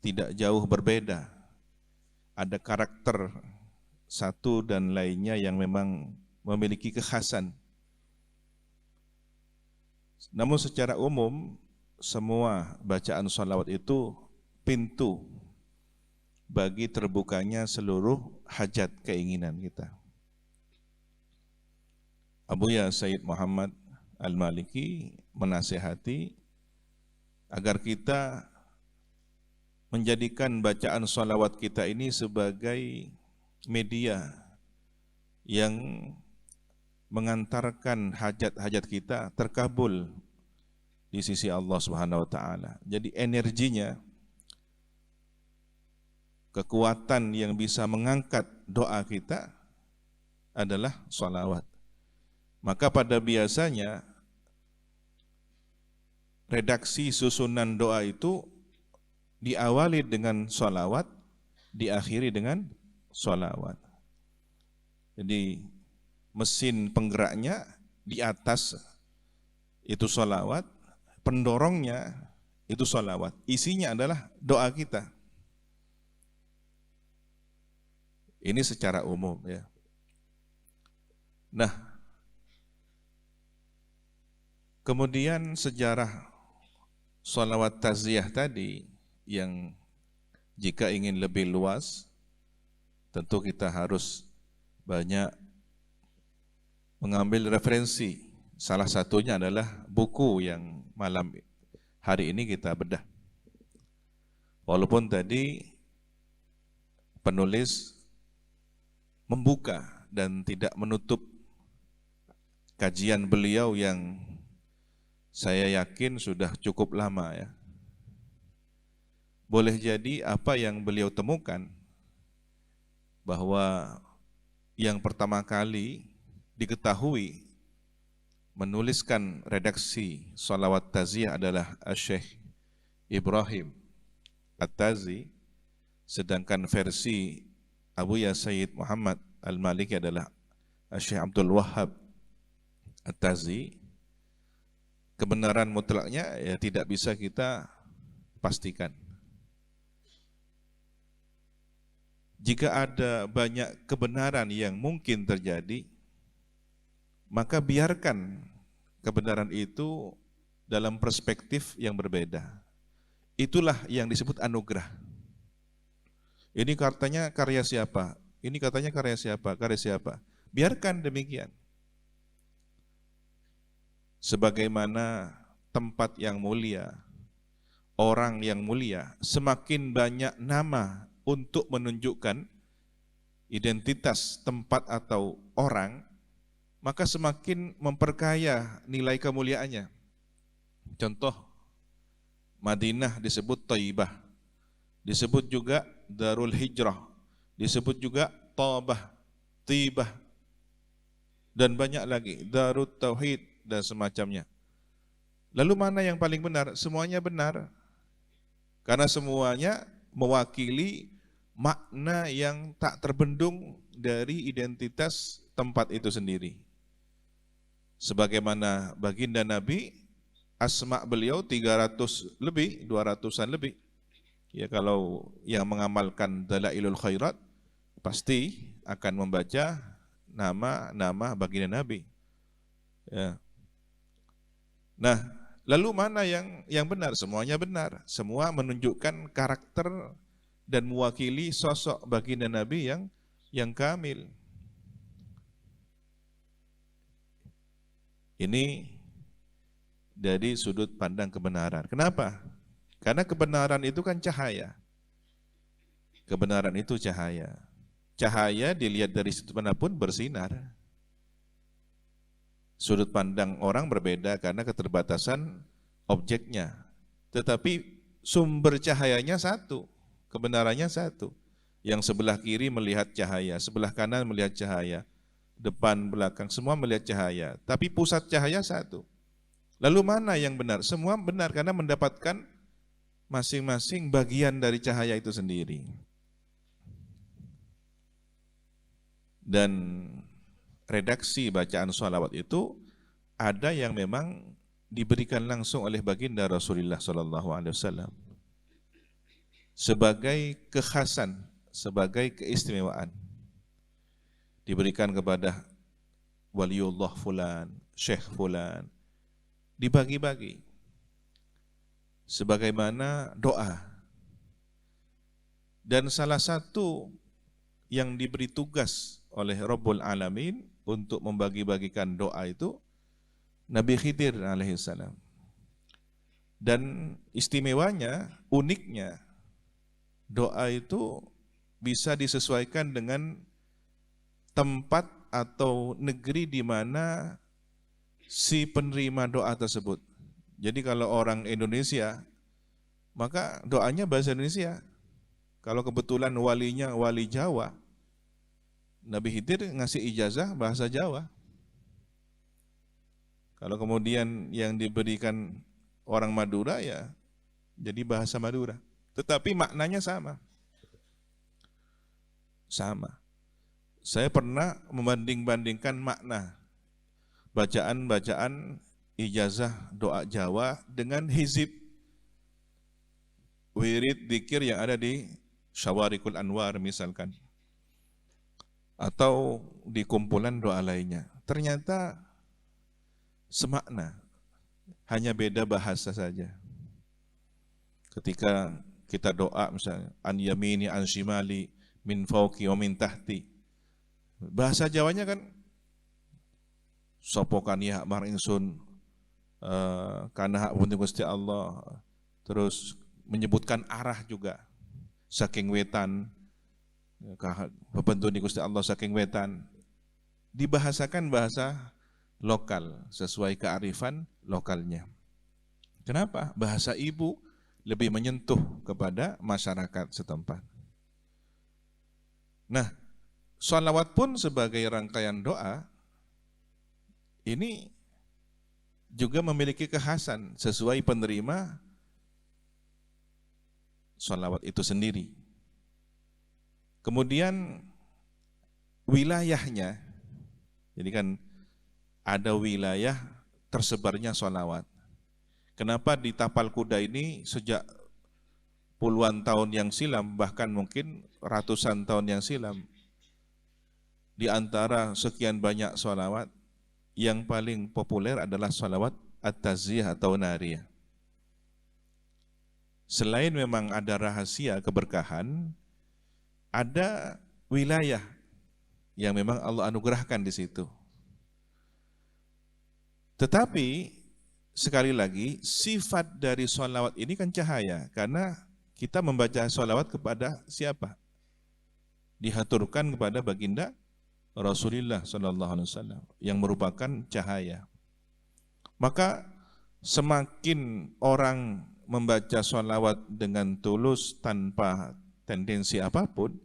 tidak jauh berbeda. Ada karakter satu dan lainnya yang memang memiliki kekhasan. Namun secara umum, semua bacaan sholawat itu pintu bagi terbukanya seluruh hajat keinginan kita. Abuya Sayyid Muhammad Al-Maliki menasihati agar kita menjadikan bacaan sholawat kita ini sebagai media yang mengantarkan hajat-hajat kita terkabul di sisi Allah Subhanahu wa taala. Jadi energinya, kekuatan yang bisa mengangkat doa kita adalah sholawat. Maka pada biasanya redaksi susunan doa itu diawali dengan sholawat, diakhiri dengan sholawat. Jadi mesin penggeraknya di atas itu sholawat, pendorongnya itu sholawat, isinya adalah doa kita. Ini secara umum ya. Nah, kemudian sejarah sholawat taziyah tadi yang jika ingin lebih luas, tentu kita harus banyak mengambil referensi. Salah satunya adalah buku yang malam hari ini kita bedah. Walaupun tadi penulis membuka dan tidak menutup kajian beliau yang saya yakin sudah cukup lama ya. Boleh jadi apa yang beliau temukan bahwa yang pertama kali diketahui menuliskan redaksi salawat taziyah adalah Syekh Ibrahim At-Tazi, sedangkan versi Abu Ya Sayyid Muhammad Al-Maliki adalah Syekh Abdul Wahhab At-Tazi. Kebenaran mutlaknya ya tidak bisa kita pastikan. Jika ada banyak kebenaran yang mungkin terjadi, maka biarkan kebenaran itu dalam perspektif yang berbeda. Itulah yang disebut anugerah. Ini katanya karya siapa? Ini katanya karya siapa? Karya siapa? Biarkan demikian. Sebagaimana tempat yang mulia, orang yang mulia, semakin banyak nama untuk menunjukkan identitas tempat atau orang, maka semakin memperkaya nilai kemuliaannya. Contoh, Madinah disebut Thaibah, disebut juga Darul Hijrah, disebut juga Thabah, Tibah, dan banyak lagi, Darut Tauhid dan semacamnya. Lalu mana yang paling benar? Semuanya benar, karena semuanya mewakili makna yang tak terbendung dari identitas tempat itu sendiri. Sebagaimana baginda Nabi, asma beliau 300 lebih, 200-an lebih. Ya, kalau yang mengamalkan Dalailul Khairat pasti akan membaca nama-nama baginda Nabi. Ya. Nah, lalu mana yang benar? Semuanya benar. Semua menunjukkan karakter dan mewakili sosok baginda Nabi yang kamil. Ini dari sudut pandang kebenaran. Kenapa? Karena kebenaran itu kan cahaya. Kebenaran itu cahaya. Cahaya dilihat dari sudut manapun bersinar. Sudut pandang orang berbeda karena keterbatasan objeknya. Tetapi sumber cahayanya satu, kebenarannya satu. Yang sebelah kiri melihat cahaya, sebelah kanan melihat cahaya, depan, belakang, semua melihat cahaya. Tapi pusat cahaya satu. Lalu mana yang benar? Semua benar karena mendapatkan masing-masing bagian dari cahaya itu sendiri. Dan redaksi bacaan sholawat itu ada yang memang diberikan langsung oleh baginda Rasulullah SAW sebagai kekhasan, sebagai keistimewaan. Diberikan kepada waliullah fulan, syekh fulan, dibagi-bagi sebagaimana doa. Dan salah satu yang diberi tugas oleh Rabbul Alamin untuk membagi-bagikan doa itu Nabi Khidir alaihissalam. Dan istimewanya, uniknya, doa itu bisa disesuaikan dengan tempat atau negeri di mana si penerima doa tersebut. Jadi kalau orang Indonesia, maka doanya bahasa Indonesia. Kalau kebetulan walinya wali Jawa, Nabi Khidir ngasih ijazah bahasa Jawa. Kalau kemudian yang diberikan orang Madura, ya jadi bahasa Madura. Tetapi maknanya sama. Sama. Saya pernah membanding-bandingkan makna bacaan-bacaan ijazah doa Jawa dengan hizib wirid dzikir yang ada di Syawarikul Anwar misalkan, atau di kumpulan doa lainnya. Ternyata semakna, hanya beda bahasa saja. Ketika kita doa misalnya an yamini an shimali min fauqi wa min tahti, bahasa Jawanya kan sopokan ya mar ingsun kana hak pun Gusti Allah, terus menyebutkan arah juga, saking wetan Pepentuni Gusti Allah saking wetan, dibahasakan bahasa lokal sesuai kearifan lokalnya. Kenapa? Bahasa ibu lebih menyentuh kepada masyarakat setempat. Nah, sholawat pun sebagai rangkaian doa ini juga memiliki kekhasan sesuai penerima sholawat itu sendiri. Kemudian wilayahnya, jadi kan ada wilayah tersebarnya sholawat. Kenapa di Tapal Kuda ini sejak puluhan tahun yang silam, bahkan mungkin ratusan tahun yang silam, di antara sekian banyak sholawat, yang paling populer adalah sholawat at-taziyah atau nariyah. Selain memang ada rahasia keberkahan, ada wilayah yang memang Allah anugerahkan di situ. Tetapi sekali lagi, sifat dari sholawat ini kan cahaya, karena kita membaca sholawat kepada siapa? Dihaturkan kepada baginda Rasulullah SAW yang merupakan cahaya. Maka semakin orang membaca sholawat dengan tulus tanpa tendensi apapun,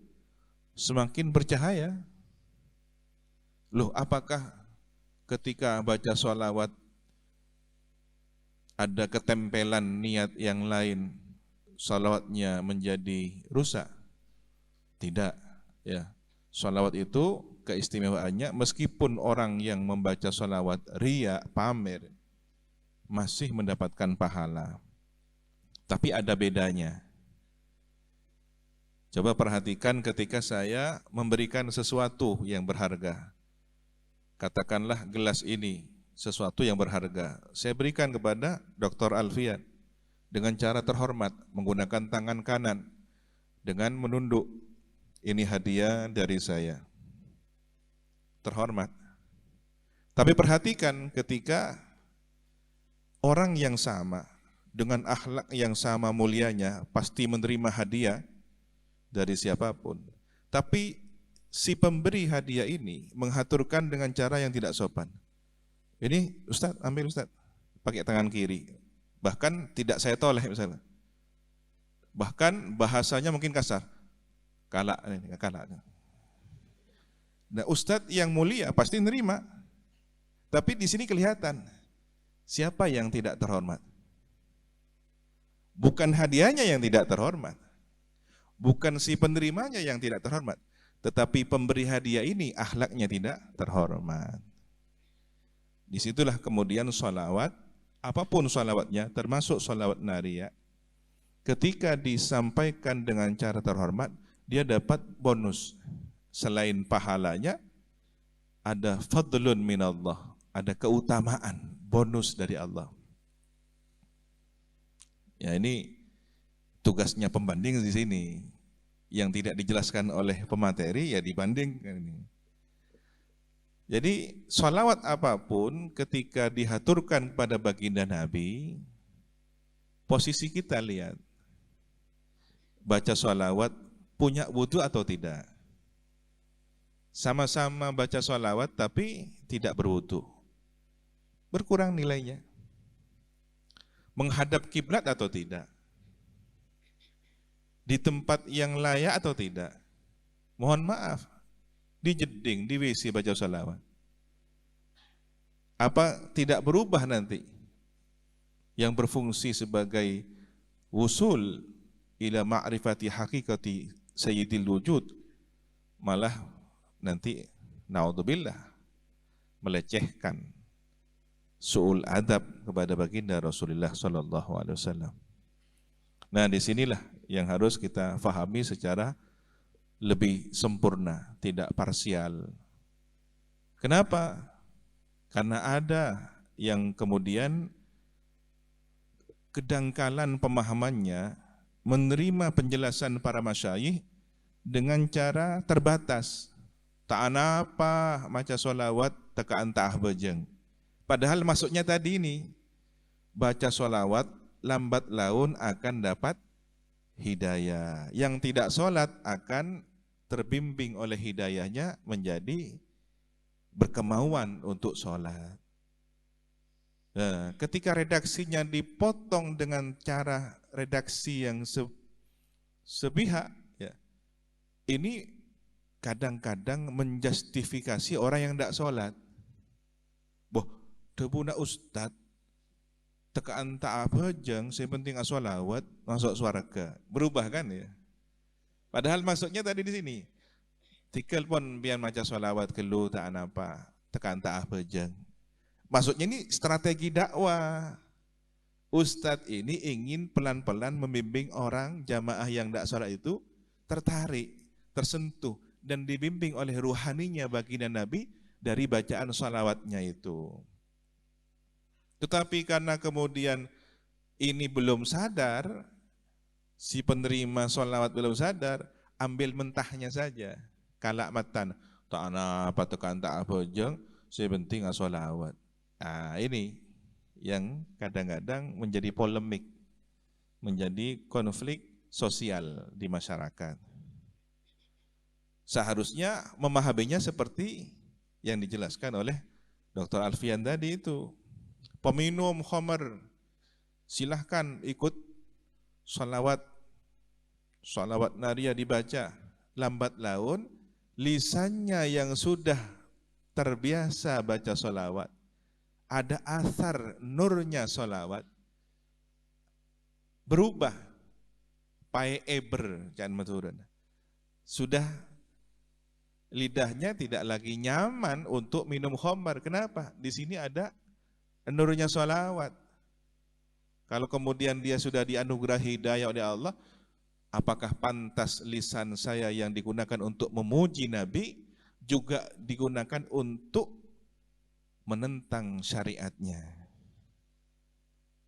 semakin bercahaya. Loh, apakah ketika baca sholawat ada ketempelan niat yang lain, sholawatnya menjadi rusak? Tidak, ya. Sholawat itu keistimewaannya, meskipun orang yang membaca sholawat riya, pamer, masih mendapatkan pahala. Tapi ada bedanya. Coba perhatikan ketika saya memberikan sesuatu yang berharga. Katakanlah gelas ini, sesuatu yang berharga. Saya berikan kepada Dr. Alfian dengan cara terhormat, menggunakan tangan kanan, dengan menunduk. Ini hadiah dari saya. Terhormat. Tapi perhatikan ketika orang yang sama, dengan akhlak yang sama mulianya, pasti menerima hadiah dari siapapun. Tapi si pemberi hadiah ini menghaturkan dengan cara yang tidak sopan. Ini Ustadz, ambil Ustadz, pakai tangan kiri. Bahkan tidak saya toleh misalnya. Bahkan bahasanya mungkin kasar. Kalak. Nah, Ustadz yang mulia pasti nerima. Tapi di sini kelihatan siapa yang tidak terhormat. Bukan hadiahnya yang tidak terhormat. Bukan si penerimanya yang tidak terhormat. Tetapi pemberi hadiah ini akhlaknya tidak terhormat. Disitulah kemudian sholawat, apapun sholawatnya, termasuk sholawat nariyah, ketika disampaikan dengan cara terhormat, dia dapat bonus. Selain pahalanya, ada fadlun minallah, ada keutamaan, bonus dari Allah. Ya, ini tugasnya pembanding di sini. Yang tidak dijelaskan oleh pemateri, ya dibandingkan ini. Jadi sholawat apapun ketika dihaturkan pada baginda Nabi, posisi kita lihat, baca sholawat punya wudhu atau tidak. Sama-sama baca sholawat tapi tidak berwudhu, berkurang nilainya. Menghadap kiblat atau tidak, di tempat yang layak atau tidak. Mohon maaf, di jeding, di WC baca sholawat. Apa tidak berubah nanti? Yang berfungsi sebagai wusul ila ma'rifati hakikati sayyidil wujud, malah nanti naudzubillah melecehkan su'ul adab kepada baginda Rasulullah SAW. Nah, disinilah yang harus kita fahami secara lebih sempurna, tidak parsial. Kenapa? Karena ada yang kemudian kedangkalan pemahamannya, menerima penjelasan para masyayikh dengan cara terbatas. Tak apa maca sholawat tekaan ta'ah bejeng. Padahal maksudnya tadi ini, baca sholawat lambat laun akan dapat hidayah. Yang tidak sholat akan terbimbing oleh hidayahnya menjadi berkemauan untuk sholat. Nah, ketika redaksinya dipotong dengan cara redaksi yang sepihak, ya, ini kadang-kadang menjustifikasi orang yang tidak sholat. Boh, debuna ustad, tekaan tak apa jeng, saya penting asolawat, masuk surga. Berubah kan ya? Padahal maksudnya tadi di sini, tikel pun biar maca solawat kelu tak apa, tekaan tak apa jeng. Maksudnya ini strategi dakwah. Ustadz ini ingin pelan-pelan membimbing orang jamaah yang tidak sholat itu tertarik, tersentuh, dan dibimbing oleh ruhaninya baginda Nabi dari bacaan sholawatnya itu. Tetapi karena kemudian ini belum sadar, si penerima sholawat belum sadar, ambil mentahnya saja. Kalak matan, tak apa tekan tak apa jeng, saya penting sholawat. Nah, ini yang kadang-kadang menjadi polemik, menjadi konflik sosial di masyarakat. Seharusnya memahaminya seperti yang dijelaskan oleh Dr. Alfian tadi itu. Peminum khamar, silahkan ikut sholawat nariyah dibaca. Lambat laun, lisannya yang sudah terbiasa baca sholawat, ada asar nurnya sholawat, berubah, pae eber, jangan maturun. Sudah lidahnya tidak lagi nyaman untuk minum khamar. Kenapa? Di sini ada nurnya sholawat. Kalau kemudian dia sudah dianugerahi hidayah oleh Allah, apakah pantas lisan saya yang digunakan untuk memuji Nabi juga digunakan untuk menentang syariatnya?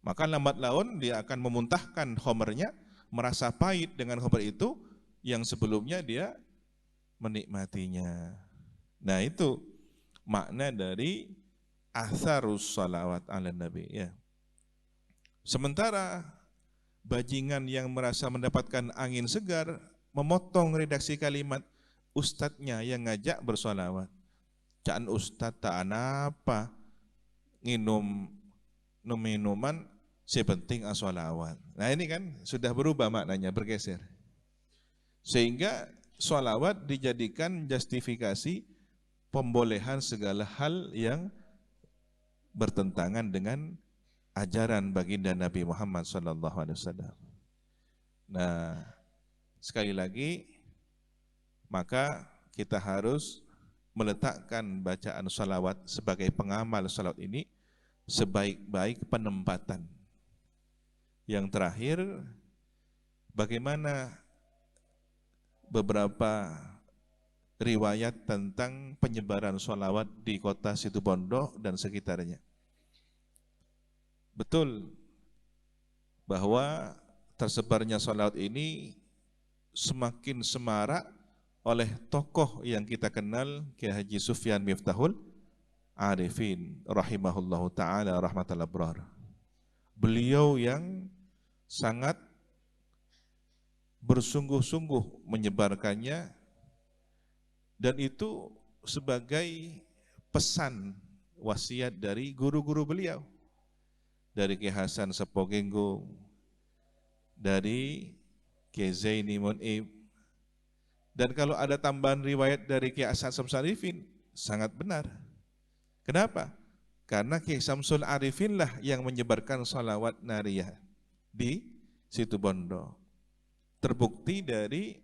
Maka lambat laun dia akan memuntahkan khamarnya, merasa pahit dengan khamar itu yang sebelumnya dia menikmatinya. Nah, itu makna dari atharus salawat ala nabi, ya. Sementara bajingan yang merasa mendapatkan angin segar memotong redaksi kalimat ustadznya yang ngajak bersolawat. Jangan ustadz tak apa minuman sepenting asolawat. Nah, ini kan sudah berubah maknanya, bergeser. Sehingga sholawat dijadikan justifikasi pembolehan segala hal yang bertentangan dengan ajaran baginda Nabi Muhammad SAW. Nah, sekali lagi, maka kita harus meletakkan bacaan salawat sebagai pengamal salawat ini sebaik-baik penempatan. Yang terakhir, bagaimana beberapa riwayat tentang penyebaran salawat di kota Situbondo dan sekitarnya. Betul bahwa tersebarnya salawat ini semakin semarak oleh tokoh yang kita kenal, Kiai Haji Sufyan Miftahul Arifin rahimahullahu taala rahmatal abrar. Beliau yang sangat bersungguh-sungguh menyebarkannya, dan itu sebagai pesan wasiat dari guru-guru beliau, dari Kiai Hasan Sepogenggo, dari Kiai Zaini Munib. Dan kalau ada tambahan riwayat dari Kiai Hasan Samsul Arifin, sangat benar. Kenapa? Karena Kiai Samsul Arifin lah yang menyebarkan salawat nariyah di Situbondo. Terbukti dari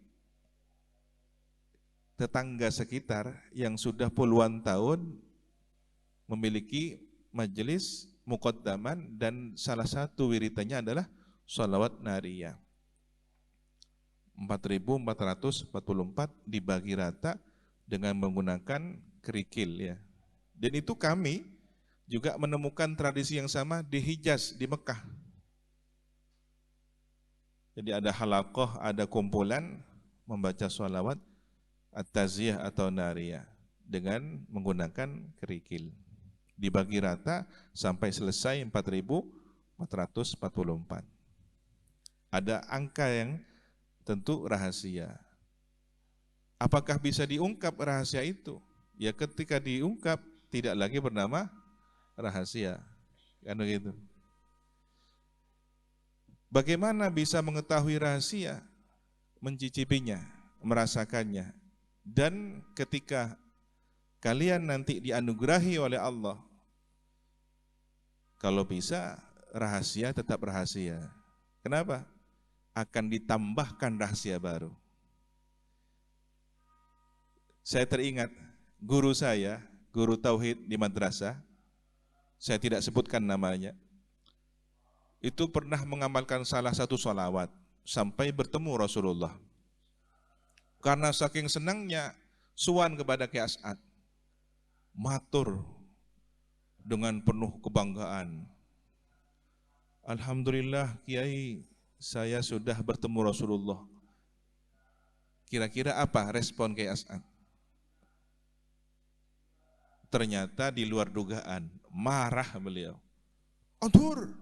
tetangga sekitar yang sudah puluhan tahun memiliki majelis muqaddaman, dan salah satu wiritannya adalah salawat nariyah. 4.444 dibagi rata dengan menggunakan kerikil, ya. Dan itu kami juga menemukan tradisi yang sama di Hijaz, di Mekah. Jadi ada halaqah, ada kumpulan membaca sholawat at-taziyah atau nariyah dengan menggunakan kerikil. Dibagi rata sampai selesai 4.444. Ada angka yang tentu rahasia. Apakah bisa diungkap rahasia itu? Ya ketika diungkap tidak lagi bernama rahasia. Kan begitu. Bagaimana bisa mengetahui rahasia? Mencicipinya, merasakannya. Dan ketika kalian nanti dianugerahi oleh Allah, kalau bisa rahasia tetap rahasia. Kenapa? Akan ditambahkan rahasia baru. Saya teringat guru saya, guru tauhid di madrasah, saya tidak sebutkan namanya, itu pernah mengamalkan salah satu sholawat sampai bertemu Rasulullah. Karena saking senangnya suan kepada Kiai As'ad, matur dengan penuh kebanggaan, alhamdulillah Kiai, saya sudah bertemu Rasulullah. Kira-kira apa respon Kiai As'ad? Ternyata di luar dugaan, marah beliau. Atur,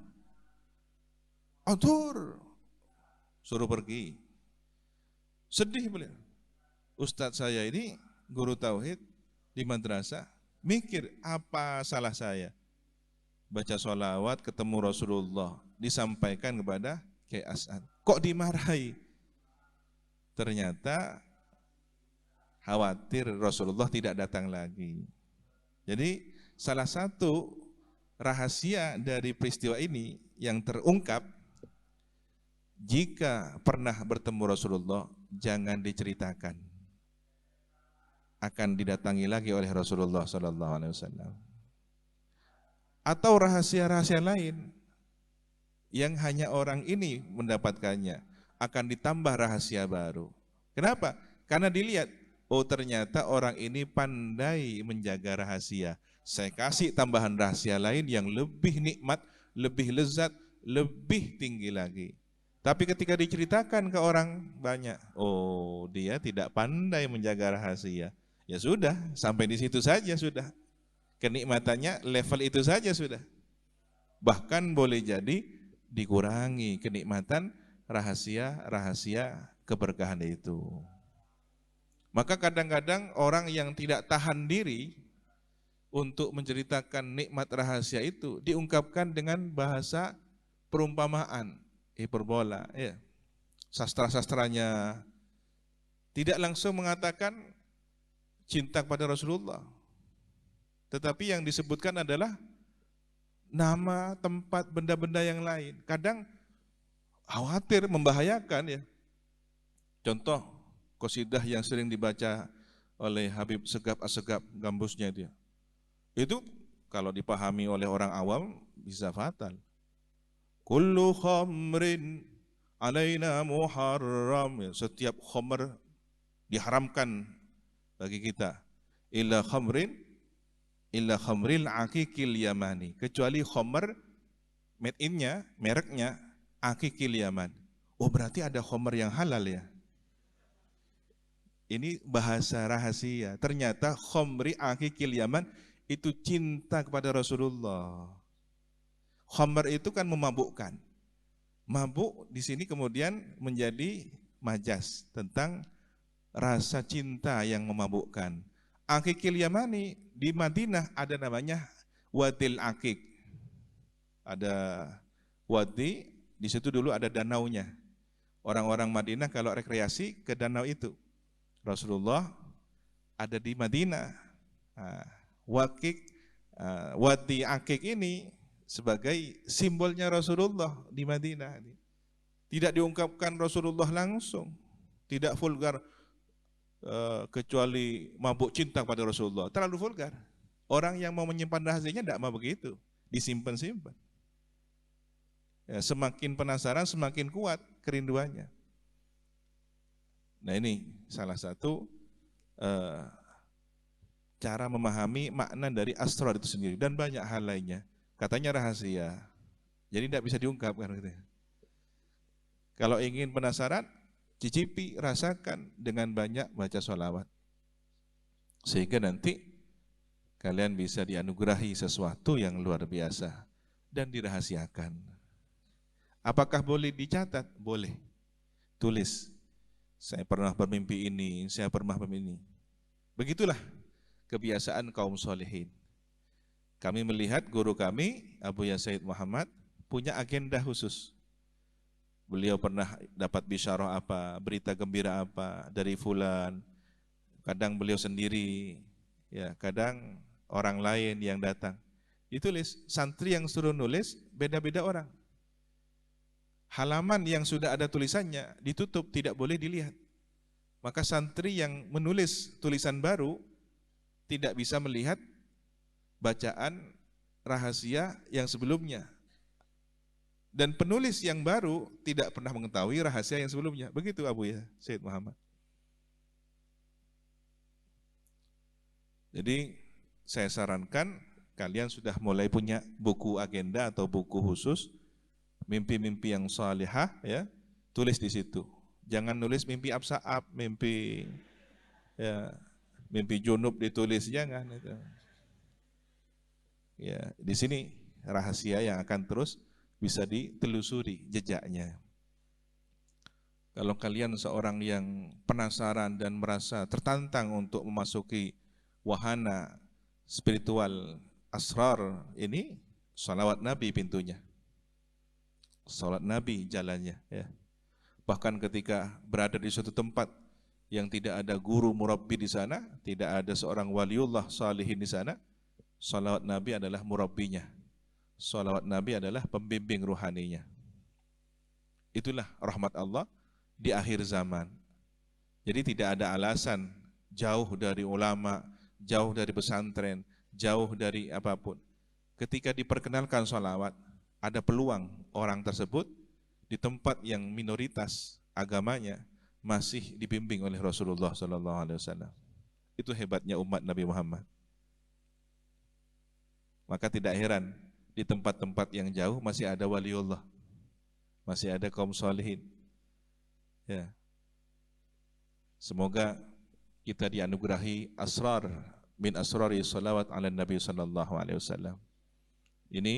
suruh pergi. Sedih beliau. Ustadz saya ini guru tauhid di madrasah, mikir apa salah saya? Baca sholawat ketemu Rasulullah, disampaikan kepada Kiai As'ad. Kok dimarahi? Ternyata khawatir Rasulullah tidak datang lagi. Jadi salah satu rahasia dari peristiwa ini yang terungkap, jika pernah bertemu Rasulullah jangan diceritakan, akan didatangi lagi oleh Rasulullah SAW. Atau rahasia-rahasia lain yang hanya orang ini mendapatkannya, akan ditambah rahasia baru. Kenapa? Karena dilihat, oh ternyata orang ini pandai menjaga rahasia. Saya kasih tambahan rahasia lain yang lebih nikmat, lebih lezat, lebih tinggi lagi. Tapi ketika diceritakan ke orang banyak, oh dia tidak pandai menjaga rahasia. Ya sudah, sampai di situ saja sudah. Kenikmatannya level itu saja sudah. Bahkan boleh jadi dikurangi kenikmatan rahasia-rahasia keberkahan itu. Maka kadang-kadang orang yang tidak tahan diri untuk menceritakan nikmat rahasia itu diungkapkan dengan bahasa perumpamaan, hiperbola, ya. Sastra-sastranya tidak langsung mengatakan cinta kepada Rasulullah, tetapi yang disebutkan adalah nama, tempat, benda-benda yang lain. Kadang khawatir membahayakan, ya. Contoh qasidah yang sering dibaca oleh Habib Segap Assegap, gambusnya dia. Itu kalau dipahami oleh orang awam bisa fatal. Kullu khamrin alaina muharram, ya, setiap khamr diharamkan bagi kita. Illa khamril akikil yamani, kecuali khamr made in-nya, mereknya akikil yaman. Oh berarti ada khamr yang halal, ya. Ini bahasa rahasia. Ternyata khamri akikil yaman itu cinta kepada Rasulullah. Khamr itu kan memabukkan. Mabuk di sini kemudian menjadi majas tentang rasa cinta yang memabukkan. Akikil yamani di Madinah ada namanya Wadil Akik. Ada wadi, di situ dulu ada danaunya. Orang-orang Madinah kalau rekreasi ke danau itu. Rasulullah ada di Madinah. Wadi Akik ini sebagai simbolnya Rasulullah di Madinah. Tidak diungkapkan Rasulullah langsung, tidak vulgar, kecuali mabuk cinta pada Rasulullah. Terlalu vulgar. Orang yang mau menyimpan rahasianya tidak mau begitu, disimpan-simpan. Ya, semakin penasaran, semakin kuat kerinduannya. Nah ini salah satu cara memahami makna dari asrar itu sendiri, dan banyak hal lainnya. Katanya rahasia, jadi tidak bisa diungkap kan gitu. Kalau ingin penasaran, cicipi, rasakan dengan banyak baca sholawat, sehingga nanti kalian bisa dianugerahi sesuatu yang luar biasa dan dirahasiakan. Apakah boleh dicatat? Boleh. Tulis. Saya pernah bermimpi ini, saya pernah bermimpi ini. Begitulah kebiasaan kaum solehin. Kami melihat guru kami, Abu Ya Said Muhammad, punya agenda khusus. Beliau pernah dapat bisyarah apa, berita gembira apa dari fulan. Kadang beliau sendiri, ya, kadang orang lain yang datang. Ditulis, santri yang suruh nulis beda-beda orang. Halaman yang sudah ada tulisannya ditutup, tidak boleh dilihat. Maka santri yang menulis tulisan baru tidak bisa melihat bacaan rahasia yang sebelumnya. Dan penulis yang baru tidak pernah mengetahui rahasia yang sebelumnya. Begitu Abu Ya Said Muhammad. Jadi saya sarankan kalian sudah mulai punya buku agenda atau buku khusus mimpi-mimpi yang salihah, ya, tulis di situ. Jangan nulis mimpi absaab, mimpi junub ditulis, jangan itu. Ya, di sini rahasia yang akan terus bisa ditelusuri jejaknya. Kalau kalian seorang yang penasaran dan merasa tertantang untuk memasuki wahana spiritual asrar ini, salawat Nabi pintunya. Salat Nabi jalannya, ya. Bahkan ketika berada di suatu tempat yang tidak ada guru murabbi di sana, tidak ada seorang waliullah salihin di sana, salawat Nabi adalah murabbinya. Salawat Nabi adalah pembimbing ruhaninya. Itulah rahmat Allah di akhir zaman. Jadi tidak ada alasan jauh dari ulama, jauh dari pesantren, jauh dari apapun. Ketika diperkenalkan salawat, ada peluang orang tersebut di tempat yang minoritas agamanya masih dibimbing oleh Rasulullah SAW. Itu hebatnya umat Nabi Muhammad. Maka tidak heran di tempat-tempat yang jauh masih ada waliullah, masih ada kaum salihin. Ya. Semoga kita dianugerahi asrar min asrari salawat ala Nabi SAW. Ini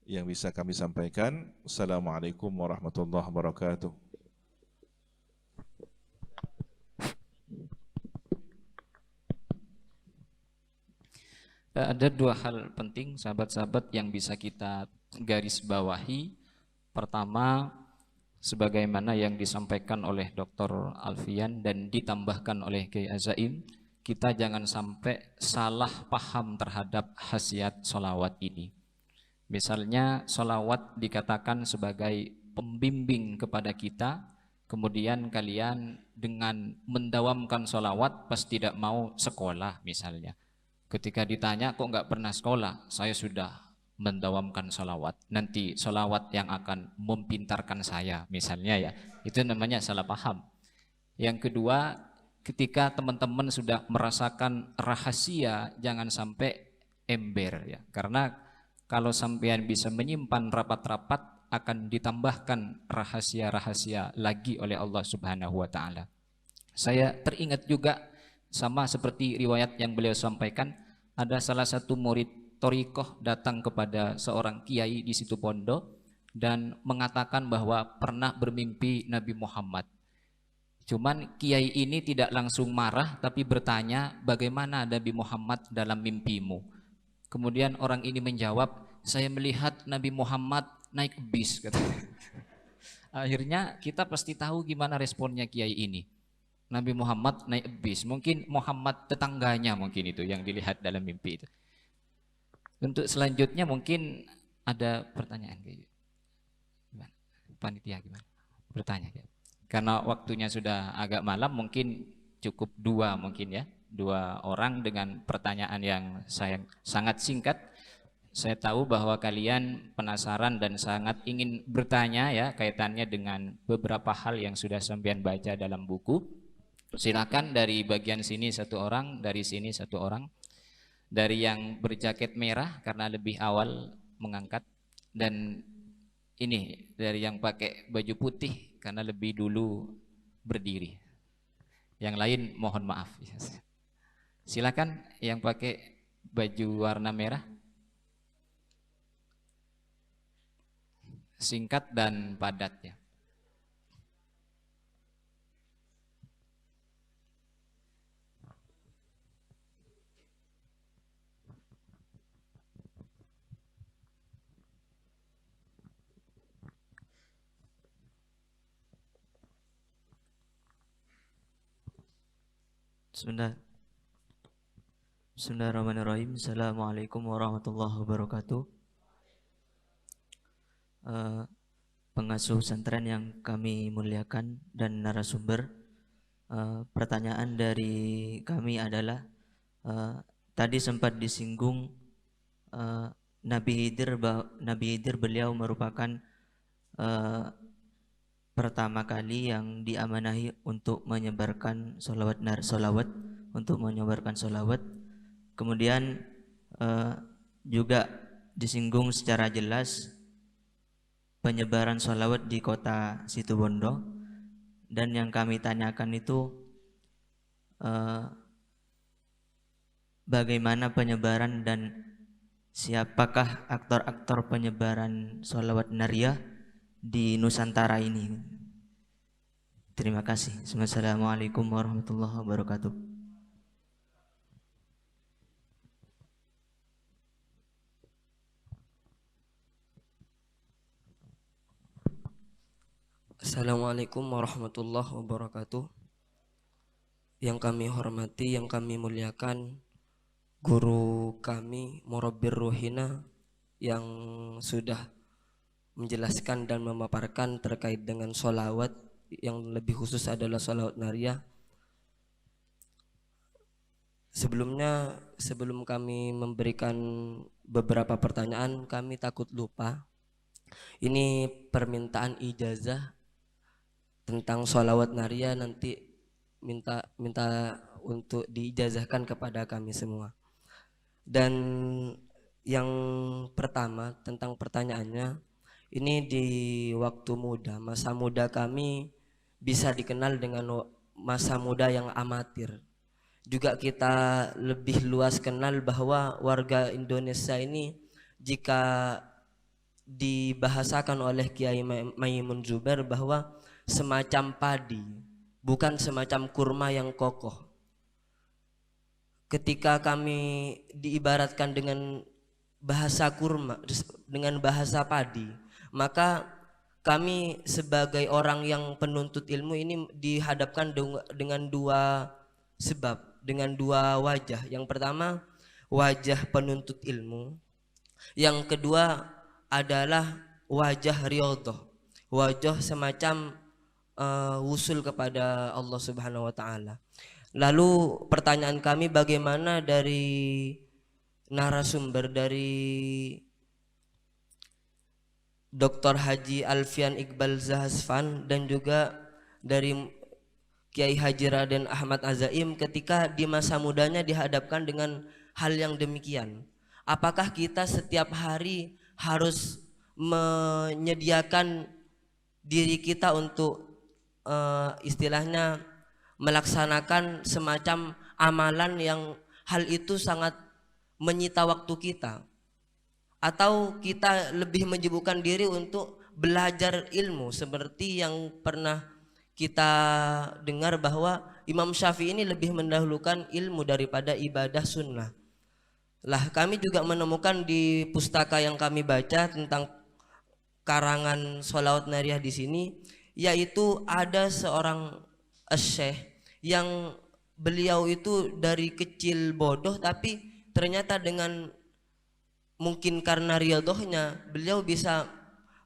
yang bisa kami sampaikan. Assalamualaikum warahmatullahi wabarakatuh. Ada dua hal penting sahabat-sahabat yang bisa kita garis bawahi. Pertama, sebagaimana yang disampaikan oleh Dr. Alfian dan ditambahkan oleh Kiai Azaim, kita jangan sampai salah paham terhadap khasiat sholawat ini. Misalnya sholawat dikatakan sebagai pembimbing kepada kita, kemudian kalian dengan mendawamkan sholawat pas tidak mau sekolah misalnya. Ketika ditanya kok nggak pernah sekolah, saya sudah mendawamkan sholawat. Nanti sholawat yang akan mempintarkan saya misalnya, ya. Itu namanya salah paham. Yang kedua, ketika teman-teman sudah merasakan rahasia, jangan sampai ember, ya. Karena kalau sampean bisa menyimpan rapat-rapat, akan ditambahkan rahasia-rahasia lagi oleh Allah Subhanahu wa Ta'ala. Saya teringat juga sama seperti riwayat yang beliau sampaikan, ada salah satu murid Thoriqoh datang kepada seorang kiai di situ pondok dan mengatakan bahwa pernah bermimpi Nabi Muhammad. Cuman kiai ini tidak langsung marah, tapi bertanya, bagaimana Nabi Muhammad dalam mimpimu? Kemudian orang ini menjawab, saya melihat Nabi Muhammad naik bis, katanya. Akhirnya kita pasti tahu gimana responnya kiai ini. Nabi Muhammad naik bis, mungkin Muhammad tetangganya mungkin itu yang dilihat dalam mimpi itu. Untuk selanjutnya mungkin ada pertanyaan kayak gitu. Gimana? Panitia gimana? Bertanya ya. Karena waktunya sudah agak malam, mungkin cukup dua mungkin ya. Dua orang dengan pertanyaan yang sangat singkat. Saya tahu bahwa kalian penasaran dan sangat ingin bertanya ya kaitannya dengan beberapa hal yang sudah sampean baca dalam buku. Silakan dari bagian sini satu orang, dari sini satu orang. Dari yang berjaket merah karena lebih awal mengangkat, dan ini dari yang pakai baju putih karena lebih dulu berdiri. Yang lain mohon maaf. Silakan yang pakai baju warna merah. Singkat dan padat ya. Bismillah. Bismillahirrahmanirrahim. Assalamualaikum warahmatullahi wabarakatuh. Pengasuh pesantren yang kami muliakan dan narasumber, pertanyaan dari kami adalah tadi sempat disinggung Nabi Khidir beliau merupakan pertama kali yang diamanahi untuk menyebarkan solawat, untuk menyebarkan solawat. Kemudian juga disinggung secara jelas penyebaran solawat di kota Situbondo, dan yang kami tanyakan itu bagaimana penyebaran dan siapakah aktor-aktor penyebaran solawat nariyah di Nusantara ini. Terima kasih. Assalamualaikum warahmatullahi wabarakatuh. Assalamualaikum warahmatullahi wabarakatuh. Yang kami hormati, yang kami muliakan, guru kami Murabbir Ruhina yang sudah menjelaskan dan memaparkan terkait dengan sholawat, yang lebih khusus adalah sholawat nariyah. Sebelumnya, sebelum kami memberikan beberapa pertanyaan, kami takut lupa. Ini permintaan ijazah tentang sholawat nariyah, nanti minta untuk diijazahkan kepada kami semua. Dan yang pertama tentang pertanyaannya, ini di waktu muda, masa muda kami bisa dikenal dengan masa muda yang amatir. Juga kita lebih luas kenal bahwa warga Indonesia ini jika dibahasakan oleh Kiai Maimun Zubair bahwa semacam padi, bukan semacam kurma yang kokoh. Ketika kami diibaratkan dengan bahasa kurma, dengan bahasa padi, maka kami sebagai orang yang penuntut ilmu ini dihadapkan dengan dua sebab, dengan dua wajah. Yang pertama, wajah penuntut ilmu. Yang kedua adalah wajah riyadhah, wajah semacam wusul kepada Allah Subhanahu wa taala. Lalu pertanyaan kami, bagaimana dari narasumber dari Dr. Haji Alfian Iqbal Zahasfan dan juga dari Kiai Haji Raden Ahmad Azaim ketika di masa mudanya dihadapkan dengan hal yang demikian? Apakah kita setiap hari harus menyediakan diri kita untuk istilahnya melaksanakan semacam amalan yang hal itu sangat menyita waktu kita, atau kita lebih menyibukkan diri untuk belajar ilmu seperti yang pernah kita dengar bahwa Imam Syafi'i ini lebih mendahulukan ilmu daripada ibadah sunnah. Lah, kami juga menemukan di pustaka yang kami baca tentang karangan sholawat nariyah di sini, yaitu ada seorang syekh yang beliau itu dari kecil bodoh, tapi ternyata dengan mungkin karena riyadhahnya beliau bisa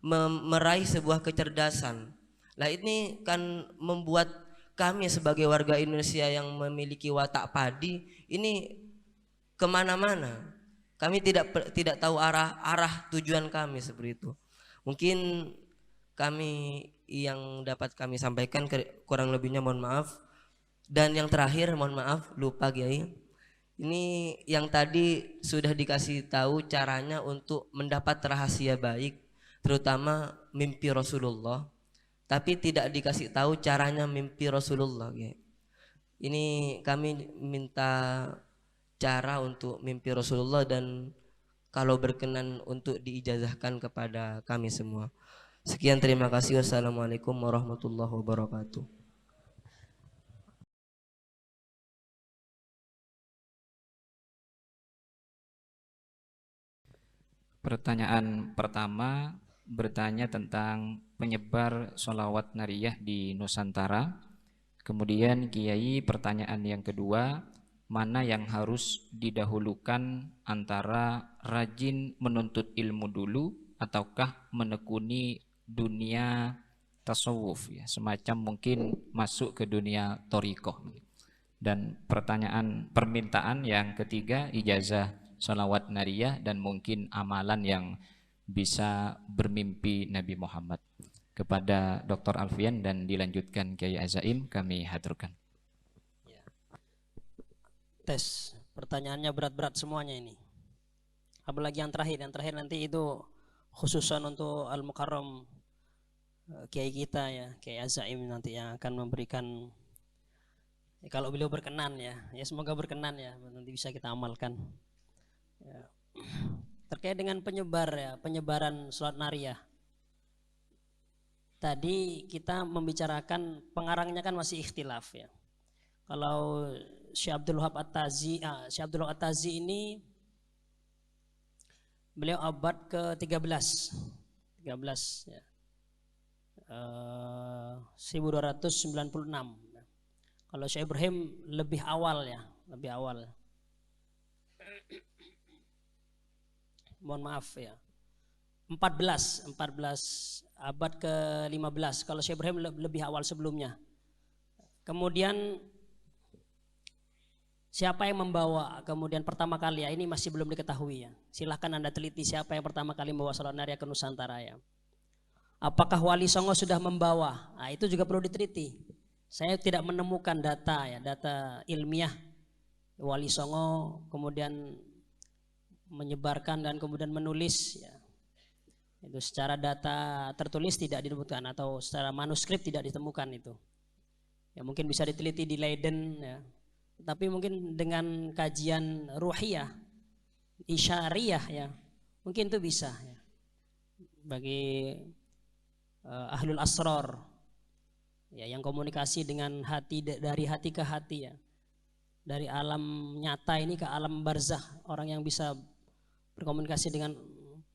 meraih sebuah kecerdasan. Nah, ini kan membuat kami sebagai warga Indonesia yang memiliki watak padi ini kemana-mana. Kami tidak tahu arah tujuan kami seperti itu. Mungkin kami yang dapat kami sampaikan, kurang lebihnya mohon maaf. Dan yang terakhir, mohon maaf lupa Kiai, ini yang tadi sudah dikasih tahu caranya untuk mendapat rahasia baik, terutama mimpi Rasulullah, tapi tidak dikasih tahu caranya mimpi Rasulullah. Ini kami minta cara untuk mimpi Rasulullah dan kalau berkenan untuk diijazahkan kepada kami semua. Sekian, terima kasih. Wassalamualaikum warahmatullahi wabarakatuh. Pertanyaan pertama bertanya tentang penyebar sholawat nariyah di Nusantara. Kemudian Kiai, pertanyaan yang kedua, mana yang harus didahulukan antara rajin menuntut ilmu dulu ataukah menekuni dunia tasawuf ya, semacam mungkin masuk ke dunia thariqah. Dan permintaan yang ketiga, ijazah sholawat nariyah dan mungkin amalan yang bisa bermimpi Nabi Muhammad. Kepada Dr. Alfian dan dilanjutkan Kiai Azaim, kami haturkan. Tes, pertanyaannya berat-berat semuanya ini. Apalagi yang terakhir nanti itu khususan untuk Al-Mukarram Kiai kita ya, Kiai Azaim nanti yang akan memberikan, ya, kalau beliau berkenan ya semoga berkenan ya, nanti bisa kita amalkan. Ya. Terkait dengan penyebaran sholat nariyah. Tadi kita membicarakan pengarangnya kan masih ikhtilaf ya. Kalau Syekh Abdul Wahab At-Tazi ini beliau abad ke-13 ya. 1296. Kalau Syekh Ibrahim lebih awal ya, lebih awal. Mohon maaf ya. 14 abad ke-15. Kalau Syekh Ibrahim lebih awal sebelumnya. Kemudian siapa yang membawa kemudian pertama kali ya, ini masih belum diketahui ya. Silahkan Anda teliti siapa yang pertama kali membawa sholat nariyah ke Nusantara ya. Apakah Wali Songo sudah membawa? Nah, itu juga perlu diteliti. Saya tidak menemukan data ilmiah Wali Songo kemudian menyebarkan dan kemudian menulis ya. Itu secara data tertulis tidak ditemukan atau secara manuskrip tidak ditemukan itu. Ya mungkin bisa diteliti di Leiden ya. Tapi mungkin dengan kajian ruhiyah, isyariyah ya, mungkin itu bisa ya. Bagi ahlul asrar ya, yang komunikasi dengan hati, dari hati ke hati ya. Dari alam nyata ini ke alam barzakh, orang yang bisa berkomunikasi dengan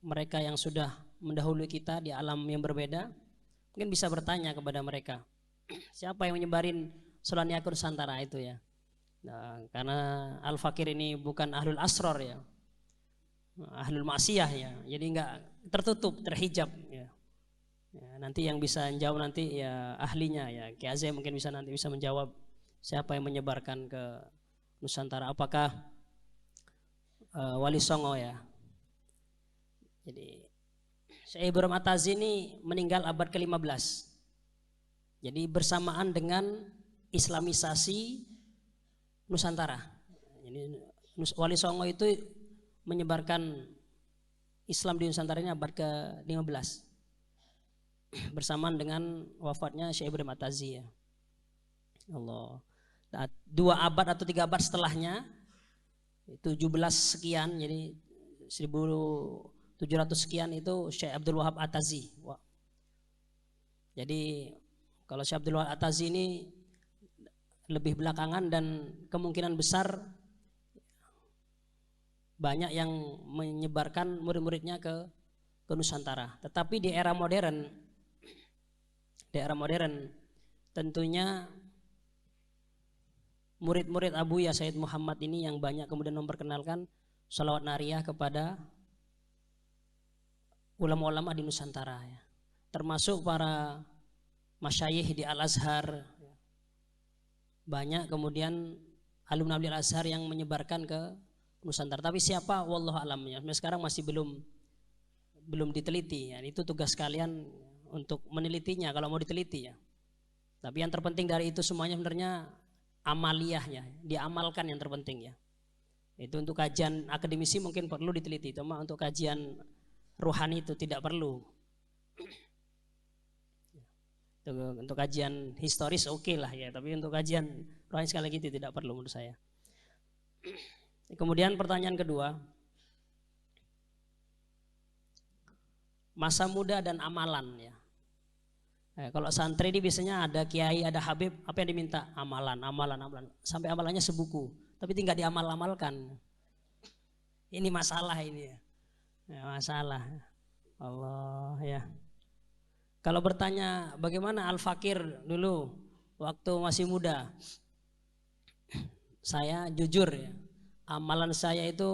mereka yang sudah mendahului kita di alam yang berbeda, mungkin bisa bertanya kepada mereka, siapa yang menyebarin sholat nariyah Nusantara itu ya. Nah, karena Al-Fakir ini bukan ahlul asrar ya, ahlul maksiyah ya, jadi enggak tertutup, terhijab ya. Ya, nanti yang bisa menjawab nanti ya ahlinya ya, Kiai Azam mungkin nanti bisa menjawab siapa yang menyebarkan ke Nusantara, apakah Wali Songo ya. Jadi Syekh Ibrahim At-Tazi ini meninggal abad ke-15. Jadi bersamaan dengan Islamisasi Nusantara. Jadi Wali Songo itu menyebarkan Islam di Nusantara ini abad ke-15. Bersamaan dengan wafatnya Syekh Ibrahim At-Tazi ya. Allah. 2 abad atau 3 abad setelahnya, 17 sekian, jadi 1700 sekian itu Syekh Abdul Wahab At-Tazi. Jadi kalau Syekh Abdul Wahab At-Tazi ini lebih belakangan dan kemungkinan besar banyak yang menyebarkan murid-muridnya ke Nusantara. Tetapi di era modern tentunya murid-murid Abuya Sayyid Muhammad ini yang banyak kemudian memperkenalkan sholawat nariyah kepada ulama-ulama di Nusantara ya. Termasuk para masyayikh di Al-Azhar. Banyak kemudian alumni Al-Azhar yang menyebarkan ke Nusantara. Tapi siapa wallahu alam ya. Sekarang masih belum diteliti ya. Itu tugas kalian untuk menelitinya kalau mau diteliti ya. Tapi yang terpenting dari itu semuanya sebenarnya amaliyahnya, diamalkan yang terpenting ya. Itu untuk kajian akademisi mungkin perlu diteliti, cuma untuk kajian rohani itu tidak perlu. Untuk kajian historis oke lah ya, tapi untuk kajian rohani sekali lagi itu tidak perlu menurut saya. Kemudian pertanyaan kedua, masa muda dan amalan ya. Kalau santri ini biasanya ada kiai, ada habib, apa yang diminta? Amalan. Sampai amalannya sebuku, tapi tinggal diamal-amalkan. Ini masalah ini ya. Masalah. Allah ya. Kalau bertanya bagaimana Al-Fakir dulu waktu masih muda. Saya jujur ya, amalan saya itu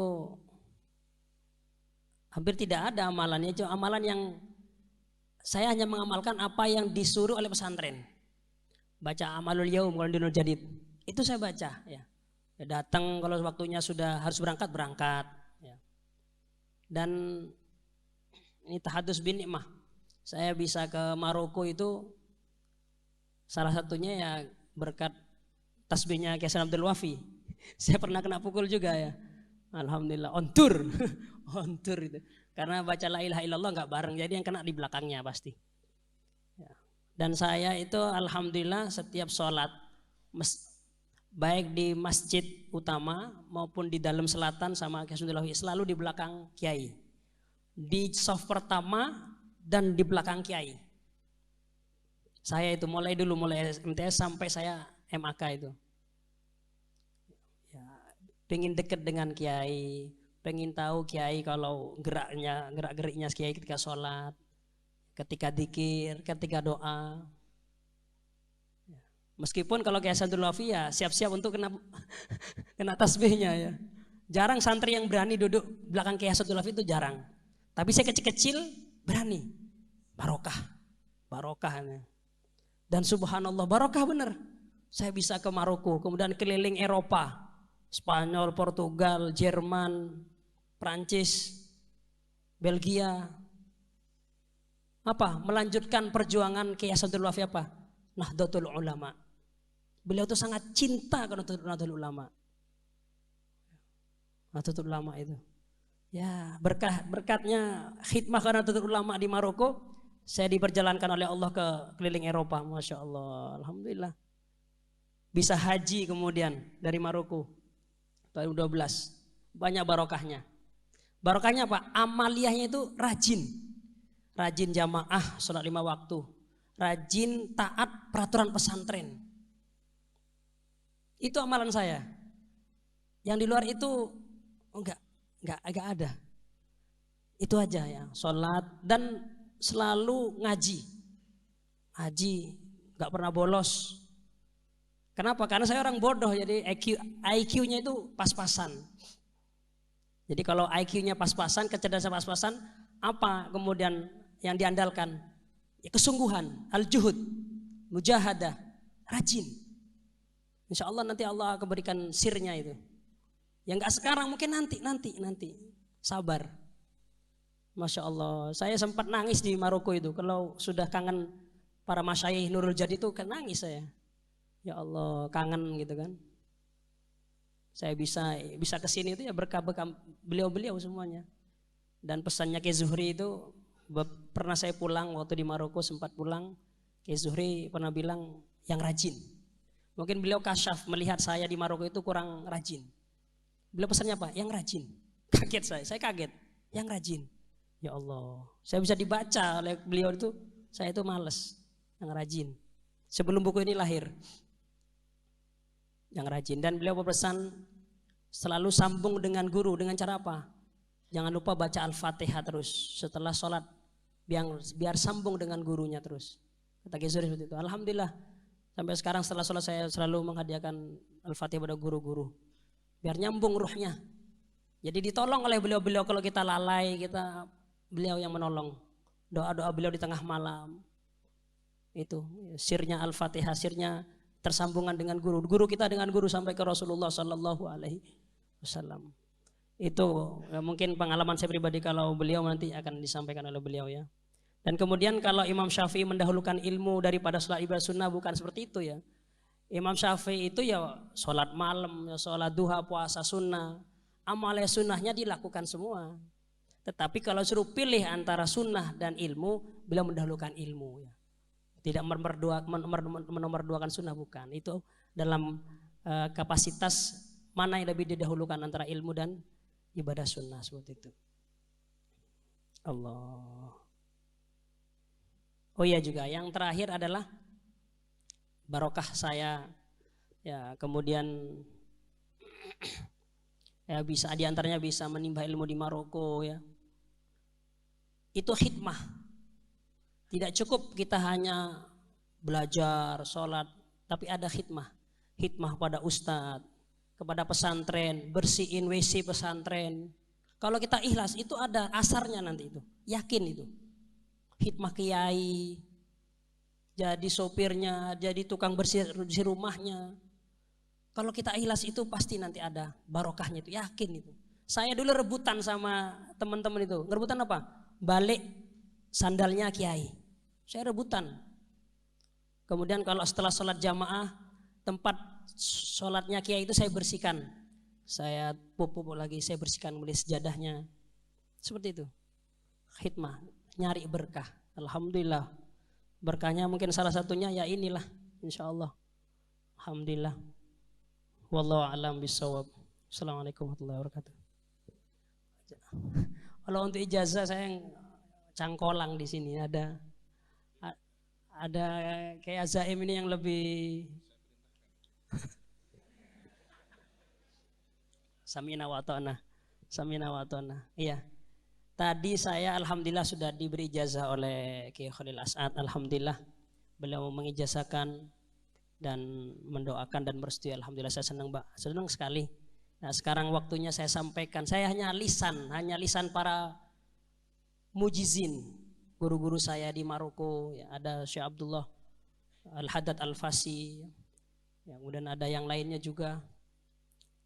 hampir tidak ada amalannya, cuma amalan yang saya hanya mengamalkan apa yang disuruh oleh pesantren. Baca amalul yaum kalau di Nur Jadid. Itu saya baca ya. Ya, datang kalau waktunya sudah harus berangkat ya. Dan ini tahadus bin nikmah. Saya bisa ke Maroko itu salah satunya ya berkat tasbihnya Kiai Hasan Abdul Wafi. Saya pernah kena pukul juga ya. Alhamdulillah on tour. On tour itu. Karena baca la ilaha illallah enggak bareng, jadi yang kena di belakangnya pasti. Ya. Dan saya itu alhamdulillah setiap sholat baik di masjid utama maupun di dalam selatan sama Kiai Hasan Abdul Wafi selalu di belakang kiai. Di saf pertama dan di belakang kiai. Saya itu mulai MTS sampai saya MAK itu. Ya, pengen deket dengan kiai, pengen tahu kiai kalau gerak-geriknya kiai ketika sholat, ketika dzikir, ketika doa. Ya. Meskipun kalau Kiai Hasan Abdul Wafi ya siap-siap untuk kena tasbihnya ya. Jarang santri yang berani duduk belakang Kiai Hasan Abdul Wafi itu jarang. Tapi saya kecil-kecil berani. Barokah. Dan subhanallah barokah bener. Saya bisa ke Maroko, kemudian keliling Eropa, Spanyol, Portugal, Jerman, Prancis, Belgia. Apa? Melanjutkan perjuangan Kiai Hasan Abdul Wafi apa? Nahdlatul Ulama. Beliau itu sangat cinta ke Nahdlatul Ulama. Nahdlatul Ulama itu. Ya, berkatnya khidmah ke Nahdlatul Ulama di Maroko, saya diperjalankan oleh Allah ke keliling Eropa, Masya Allah, Alhamdulillah. Bisa haji kemudian dari Maroko tahun 12. Banyak barokahnya. Barokahnya apa? Amaliyahnya itu rajin. Rajin jamaah, sholat 5 waktu. Rajin taat peraturan pesantren. Itu amalan saya. Yang di luar itu enggak ada. Itu aja ya, sholat dan selalu ngaji. Ngaji, enggak pernah bolos. Kenapa? Karena saya orang bodoh, jadi IQ-nya itu pas-pasan. Jadi kalau IQ-nya pas-pasan, kecerdasan pas-pasan, apa kemudian yang diandalkan? Ya, kesungguhan, al-juhud, mujahadah, rajin. Insya Allah nanti Allah akan berikan sirnya itu. Yang enggak sekarang mungkin nanti. Sabar. Masya Allah. Saya sempat nangis di Maroko itu. Kalau sudah kangen para masyayikh Nurul Jadi itu kan nangis saya. Ya Allah, kangen gitu kan. Saya bisa ke sini itu ya berkah beliau-beliau semuanya. Dan pesannya Kiai Zuhri itu pernah saya pulang waktu di Maroko, sempat pulang. Kiai Zuhri pernah bilang yang rajin. Mungkin beliau kasyaf melihat saya di Maroko itu kurang rajin. Beliau pesannya apa? Yang rajin. Kaget saya kaget. Yang rajin. Ya Allah, saya bisa dibaca oleh beliau itu, saya itu males. Yang rajin. Sebelum buku ini lahir. Yang rajin. Dan beliau berpesan selalu sambung dengan guru. Dengan cara apa? Jangan lupa baca Al-Fatihah terus. Setelah sholat biar sambung dengan gurunya terus. Kata Kiai Zuhri seperti itu. Alhamdulillah sampai sekarang setelah sholat saya selalu menghadiahkan Al-Fatihah pada guru-guru. Biar nyambung ruhnya. Jadi ditolong oleh beliau-beliau kalau kita lalai, beliau yang menolong. Doa-doa beliau di tengah malam. Itu sirnya Al-Fatihah, sirnya tersambungan dengan guru. Guru kita dengan guru sampai ke Rasulullah Sallallahu Alaihi Wasallam. Itu mungkin pengalaman saya pribadi, kalau beliau nanti akan disampaikan oleh beliau ya. Dan kemudian kalau Imam Syafi'i mendahulukan ilmu daripada sholat ibadah sunnah, bukan seperti itu ya. Imam Syafi'i itu ya sholat malam, ya sholat duha, puasa sunnah. Amal sunnahnya dilakukan semua. Tetapi kalau suruh pilih antara sunnah dan ilmu, beliau mendahulukan ilmu ya. Tidak menomorduakan sunnah, bukan. Itu dalam kapasitas mana yang lebih didahulukan antara ilmu dan ibadah sunnah, seperti itu. Allah. Oh iya juga, yang terakhir adalah barokah saya ya, kemudian ya bisa diantaranya bisa menimba ilmu di Maroko ya. Itu khidmah. Tidak cukup kita hanya belajar, sholat tapi ada khidmah. Khidmah pada ustadz, kepada pesantren, bersihin WC pesantren. Kalau kita ikhlas itu ada asarnya nanti itu, yakin itu. Khidmah kiai, jadi sopirnya, jadi tukang bersih rumahnya. Kalau kita ikhlas itu pasti nanti ada barokahnya itu, yakin itu. Saya dulu rebutan sama teman-teman itu. Rebutan apa? Balik sandalnya kiai. Saya rebutan. Kemudian kalau setelah sholat jamaah, tempat sholatnya kiai itu saya bersihkan. Saya pupuk lagi, saya bersihkan kembali sejadahnya. Seperti itu. Khidmah, nyari berkah. Alhamdulillah. Berkahnya mungkin salah satunya ya inilah, insya Allah. Alhamdulillah. Wallahu a'lam bishawab. Assalamualaikum warahmatullahi wabarakatuh. Kalau untuk ijazah saya yang cangkolang di sini ada kayak Zaim ini yang lebih Samina wa ta'na. Samina wa ta'na. Iya. Tadi saya alhamdulillah sudah diberi ijazah oleh Kiai Khalil As'ad. Alhamdulillah beliau mengijazahkan dan mendoakan dan bersetuju. Alhamdulillah saya senang, Mbak. Senang sekali. Nah, sekarang waktunya saya sampaikan. Saya hanya lisan para mujizin. Guru-guru saya di Maroko, ya, ada Syekh Abdullah Al-Haddad Al-Fasi. Ya, kemudian ada yang lainnya juga.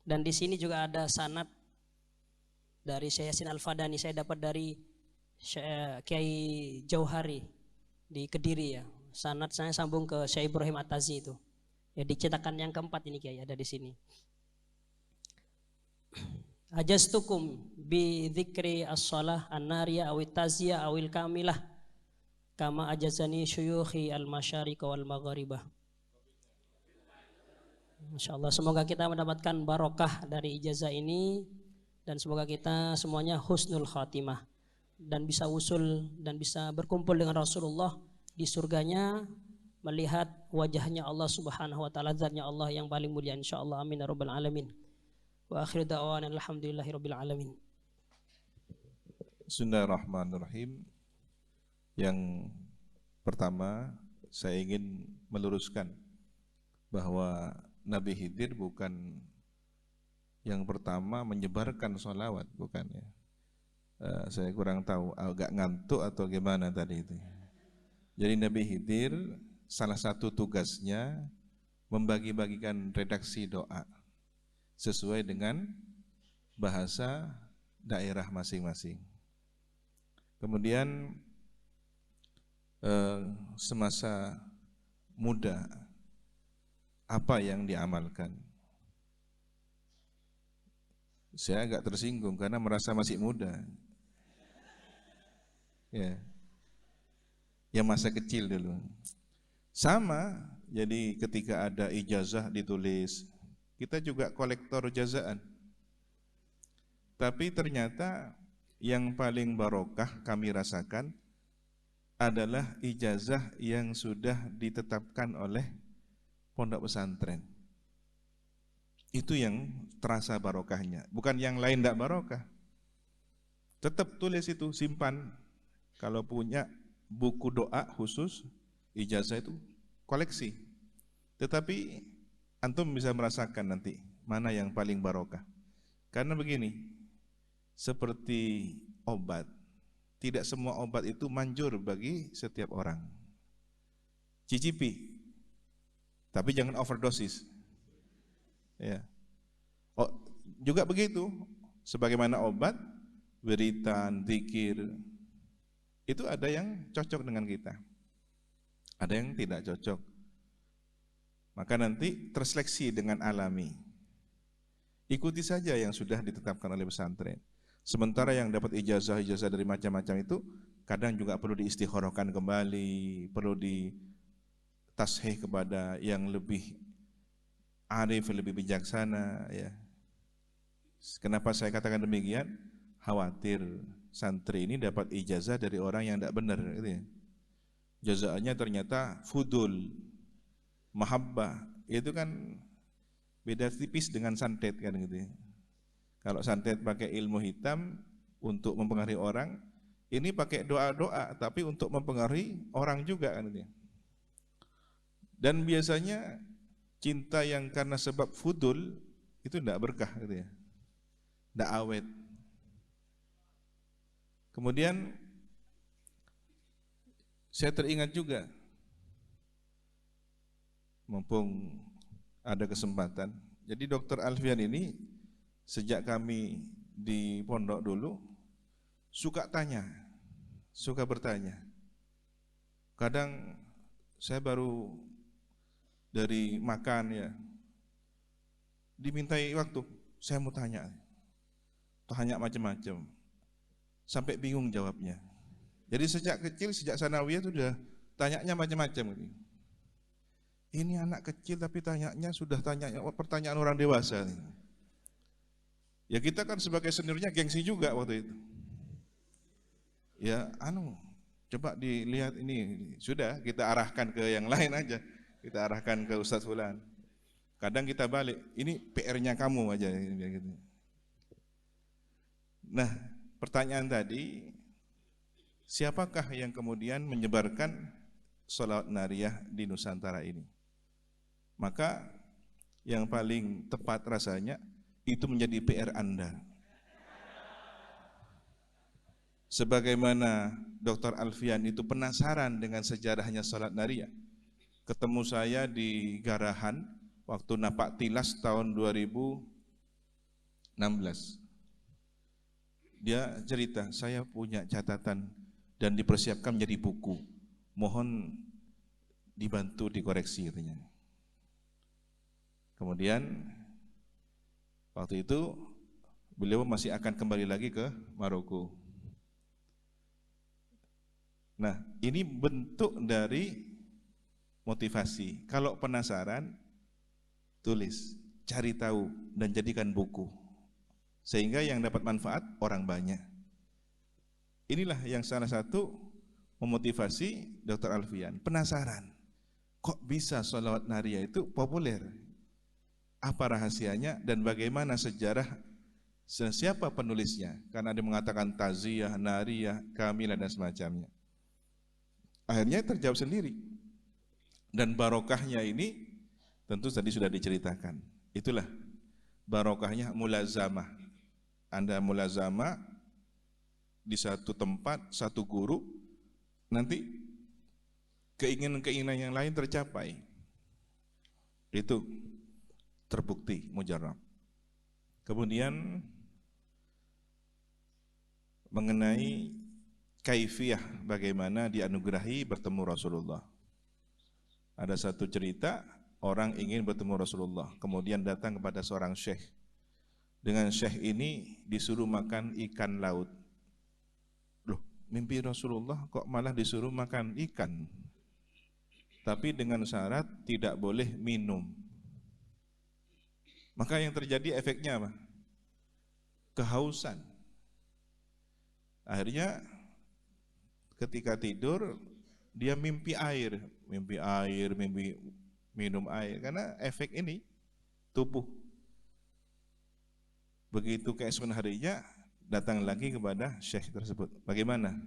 Dan di sini juga ada sanad dari Syekh Yasin Al-Fadani. Saya dapat dari Kiai Jauhari di Kediri ya. Sanad saya sambung ke Syekh Ibrahim At-Tazi itu. Ya, dicetakan yang keempat ini Kiai ada di sini. Ajastukum bi dzikri as-shalah an-nariyah awit taziyah awil kamilah kama ajazani syuyukhi al-masyariq wal maghribah. Masyaallah, semoga kita mendapatkan barokah dari ijazah ini dan semoga kita semuanya husnul khatimah dan bisa usul dan bisa berkumpul dengan Rasulullah di surganya melihat wajahnya Allah Subhanahu wa taala, zatnya Allah yang paling mulia insyaallah. Amin ya rabbal alamin. Wa akhiru da'wana alhamdulillahirabbil alamin. Bismillahirrahmanirrahim. Yang pertama saya ingin meluruskan bahwa Nabi Khidir bukan yang pertama menyebarkan sholawat, bukan ya. Saya kurang tahu, agak ngantuk atau gimana tadi itu. Jadi Nabi Khidir salah satu tugasnya membagi-bagikan redaksi doa sesuai dengan bahasa daerah masing-masing. Kemudian semasa muda apa yang diamalkan? Saya agak tersinggung karena merasa masih muda. Ya. Yang masa kecil dulu. Sama, jadi ketika ada ijazah ditulis, kita juga kolektor jazaan. Tapi ternyata yang paling barokah kami rasakan adalah ijazah yang sudah ditetapkan oleh pondok pesantren. Itu yang terasa barokahnya. Bukan yang lain tidak barokah. Tetap tulis itu, simpan. Kalau punya buku doa khusus, ijazah itu koleksi. Tetapi antum bisa merasakan nanti mana yang paling barokah. Karena begini, seperti obat, tidak semua obat itu manjur bagi setiap orang. Cicipi, tapi jangan overdosis. Ya. Oh, juga begitu, sebagaimana obat, wiritan, zikir, itu ada yang cocok dengan kita, ada yang tidak cocok. Maka nanti terseleksi dengan alami. Ikuti saja yang sudah ditetapkan oleh pesantren. Sementara yang dapat ijazah-ijazah dari macam-macam itu kadang juga perlu diistikharahkan kembali, perlu ditashih kepada yang lebih arif, lebih bijaksana ya. Kenapa saya katakan demikian? Khawatir santri ini dapat ijazah dari orang yang tidak benar gitu ya. Jazaannya ternyata fudul, mahabbah, itu kan beda tipis dengan santet kan gitu ya. Kalau santet pakai ilmu hitam untuk mempengaruhi orang, ini pakai doa-doa tapi untuk mempengaruhi orang juga kan gitu ya. Dan biasanya cinta yang karena sebab fudul itu tidak berkah gitu ya, tidak awet. Kemudian saya teringat juga, mumpung ada kesempatan, jadi Dr. Alfian ini sejak kami di pondok dulu suka tanya, suka bertanya. Kadang saya baru dari makan ya, dimintai waktu, saya mau tanya macam-macam, sampai bingung jawabnya. Jadi sejak kecil, sejak sanawiyah sudah tanyanya macam-macam. Ini anak kecil tapi tanyanya sudah tanya pertanyaan orang dewasa. Ya kita kan sebagai seniornya gengsi juga waktu itu. Ya coba dilihat ini, sudah kita arahkan ke yang lain aja. Kita arahkan ke Ustadz Fulan. Kadang kita balik, ini PR-nya kamu aja. Gitu. Nah, pertanyaan tadi, siapakah yang kemudian menyebarkan sholawat nariyah di Nusantara ini? Maka yang paling tepat rasanya itu menjadi PR Anda. Sebagaimana Dr. Alfian itu penasaran dengan sejarahnya sholat nariyah. Ketemu saya di Garahan waktu napak tilas tahun 2016. Dia cerita, saya punya catatan dan dipersiapkan menjadi buku. Mohon dibantu dikoreksi katanya. Kemudian waktu itu beliau masih akan kembali lagi ke Maroko. Nah, ini bentuk dari motivasi. Kalau penasaran, tulis, cari tahu dan jadikan buku. Sehingga yang dapat manfaat orang banyak. Inilah yang salah satu memotivasi Dr. Alfian. Penasaran, kok bisa sholawat nariyah itu populer? Apa rahasianya dan bagaimana sejarah siapa penulisnya? Karena ada mengatakan taziyah, nariyah, kamilah dan semacamnya. Akhirnya terjawab sendiri. Dan barokahnya ini tentu tadi sudah diceritakan. Itulah barokahnya mulazamah. Anda mulazamah di satu tempat, satu guru, nanti keinginan-keinginan yang lain tercapai. Itu terbukti mujarab. Kemudian mengenai kaifiyah bagaimana dianugerahi bertemu Rasulullah. Ada satu cerita, orang ingin bertemu Rasulullah, kemudian datang kepada seorang syekh. Dengan syekh ini disuruh makan ikan laut. Loh, mimpi Rasulullah kok malah disuruh makan ikan? Tapi dengan syarat tidak boleh minum. Maka yang terjadi efeknya apa? Kehausan. Akhirnya ketika tidur dia mimpi air, mimpi minum air, karena efek ini tubuh. Begitu keesokan harinya datang lagi kepada syekh tersebut. Bagaimana?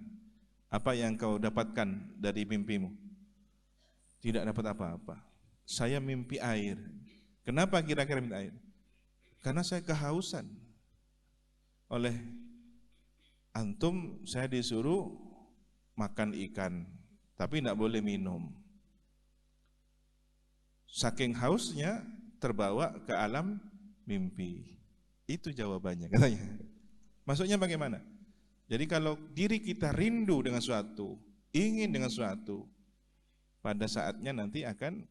Apa yang kau dapatkan dari mimpimu? Tidak dapat apa-apa. Saya mimpi air. Kenapa kira-kira mimpi air? Karena saya kehausan. Oleh antum saya disuruh makan ikan, tapi tidak boleh minum. Saking hausnya terbawa ke alam mimpi. Itu jawabannya katanya. Maksudnya bagaimana? Jadi kalau diri kita rindu dengan suatu, ingin dengan suatu, pada saatnya nanti akan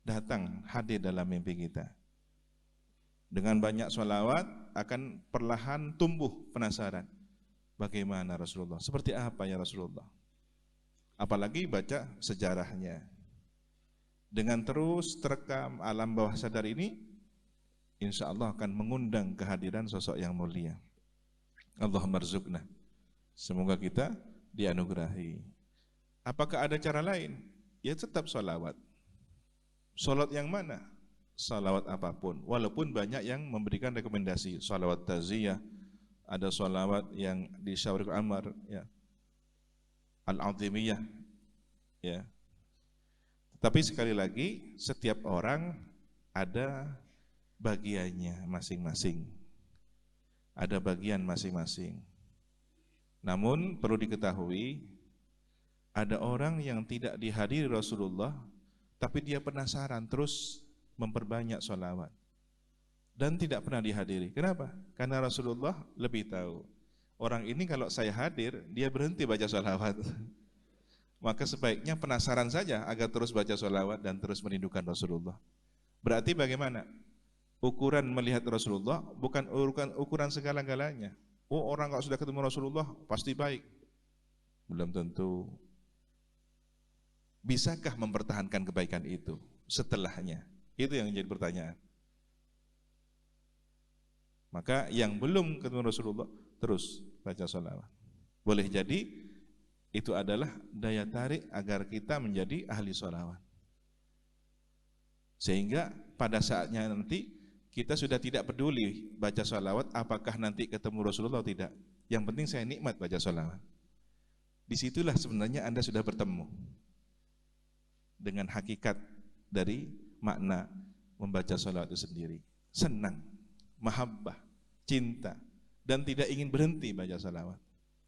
datang hadir dalam mimpi kita. Dengan banyak sholawat akan perlahan tumbuh penasaran. Bagaimana Rasulullah? Seperti apa ya Rasulullah? Apalagi baca sejarahnya. Dengan terus terekam alam bawah sadar ini, insya Allah akan mengundang kehadiran sosok yang mulia. Allahumma rzuqna. Semoga kita dianugerahi. Apakah ada cara lain? Ya tetap sholawat. Sholat yang mana? Sholawat apapun. Walaupun banyak yang memberikan rekomendasi. Sholawat taziyah, ada sholawat yang di Syawarikul Amar, ya, Al-Azimiyah, ya. Tapi sekali lagi, setiap orang ada bagiannya masing-masing. Ada bagian masing-masing. Namun perlu diketahui, ada orang yang tidak dihadiri Rasulullah, tapi dia penasaran terus memperbanyak sholawat. Dan tidak pernah dihadiri. Kenapa? Karena Rasulullah lebih tahu. Orang ini kalau saya hadir, dia berhenti baca sholawat. Maka sebaiknya penasaran saja agar terus baca sholawat dan terus merindukan Rasulullah. Berarti bagaimana? Ukuran melihat Rasulullah bukan ukuran segala-galanya. Oh, orang kalau sudah ketemu Rasulullah pasti baik. Belum tentu. Bisakah mempertahankan kebaikan itu setelahnya? Itu yang menjadi pertanyaan. Maka yang belum ketemu Rasulullah terus baca sholawat. Boleh jadi itu adalah daya tarik agar kita menjadi ahli sholawat. Sehingga pada saatnya nanti kita sudah tidak peduli baca sholawat apakah nanti ketemu Rasulullah atau tidak. Yang penting saya nikmat baca sholawat. Disitulah sebenarnya Anda sudah bertemu dengan hakikat dari makna membaca sholawat itu sendiri. Senang, mahabbah, cinta, dan tidak ingin berhenti baca sholawat.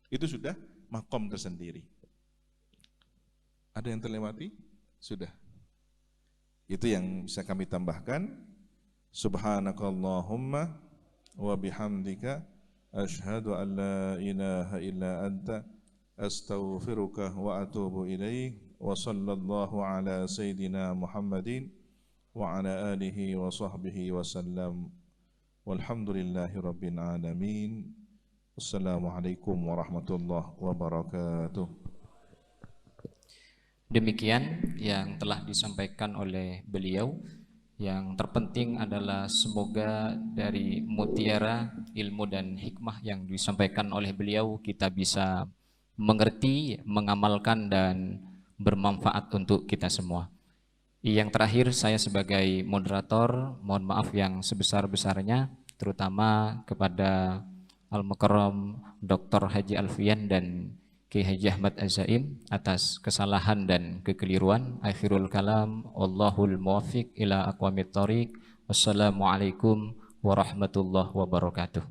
Itu sudah makom tersendiri. Ada yang terlewati? Sudah. Itu yang bisa kami tambahkan. Subhanakallahumma wa bihamdika asyhadu an la ilaha illa anta astaghfiruka wa atubu ilaik wa sallallahu ala sayyidina Muhammadin wa ala alihi wa sahbihi wa sallam. Walhamdulillahi rabbil alamin. Wassalamualaikum warahmatullahi wabarakatuh. Demikian yang telah disampaikan oleh beliau. Yang terpenting adalah semoga dari mutiara ilmu dan hikmah yang disampaikan oleh beliau kita bisa mengerti, mengamalkan dan bermanfaat untuk kita semua. Yang terakhir, saya sebagai moderator mohon maaf yang sebesar-besarnya terutama kepada Al-Mukarram Dr. Haji Alfian dan Kiai Haji Ahmad Az-Zaim atas kesalahan dan kekeliruan. Akhirul kalam, Allahul muwaffiq ila aqwamit thoriq. Wassalamualaikum warahmatullahi wabarakatuh.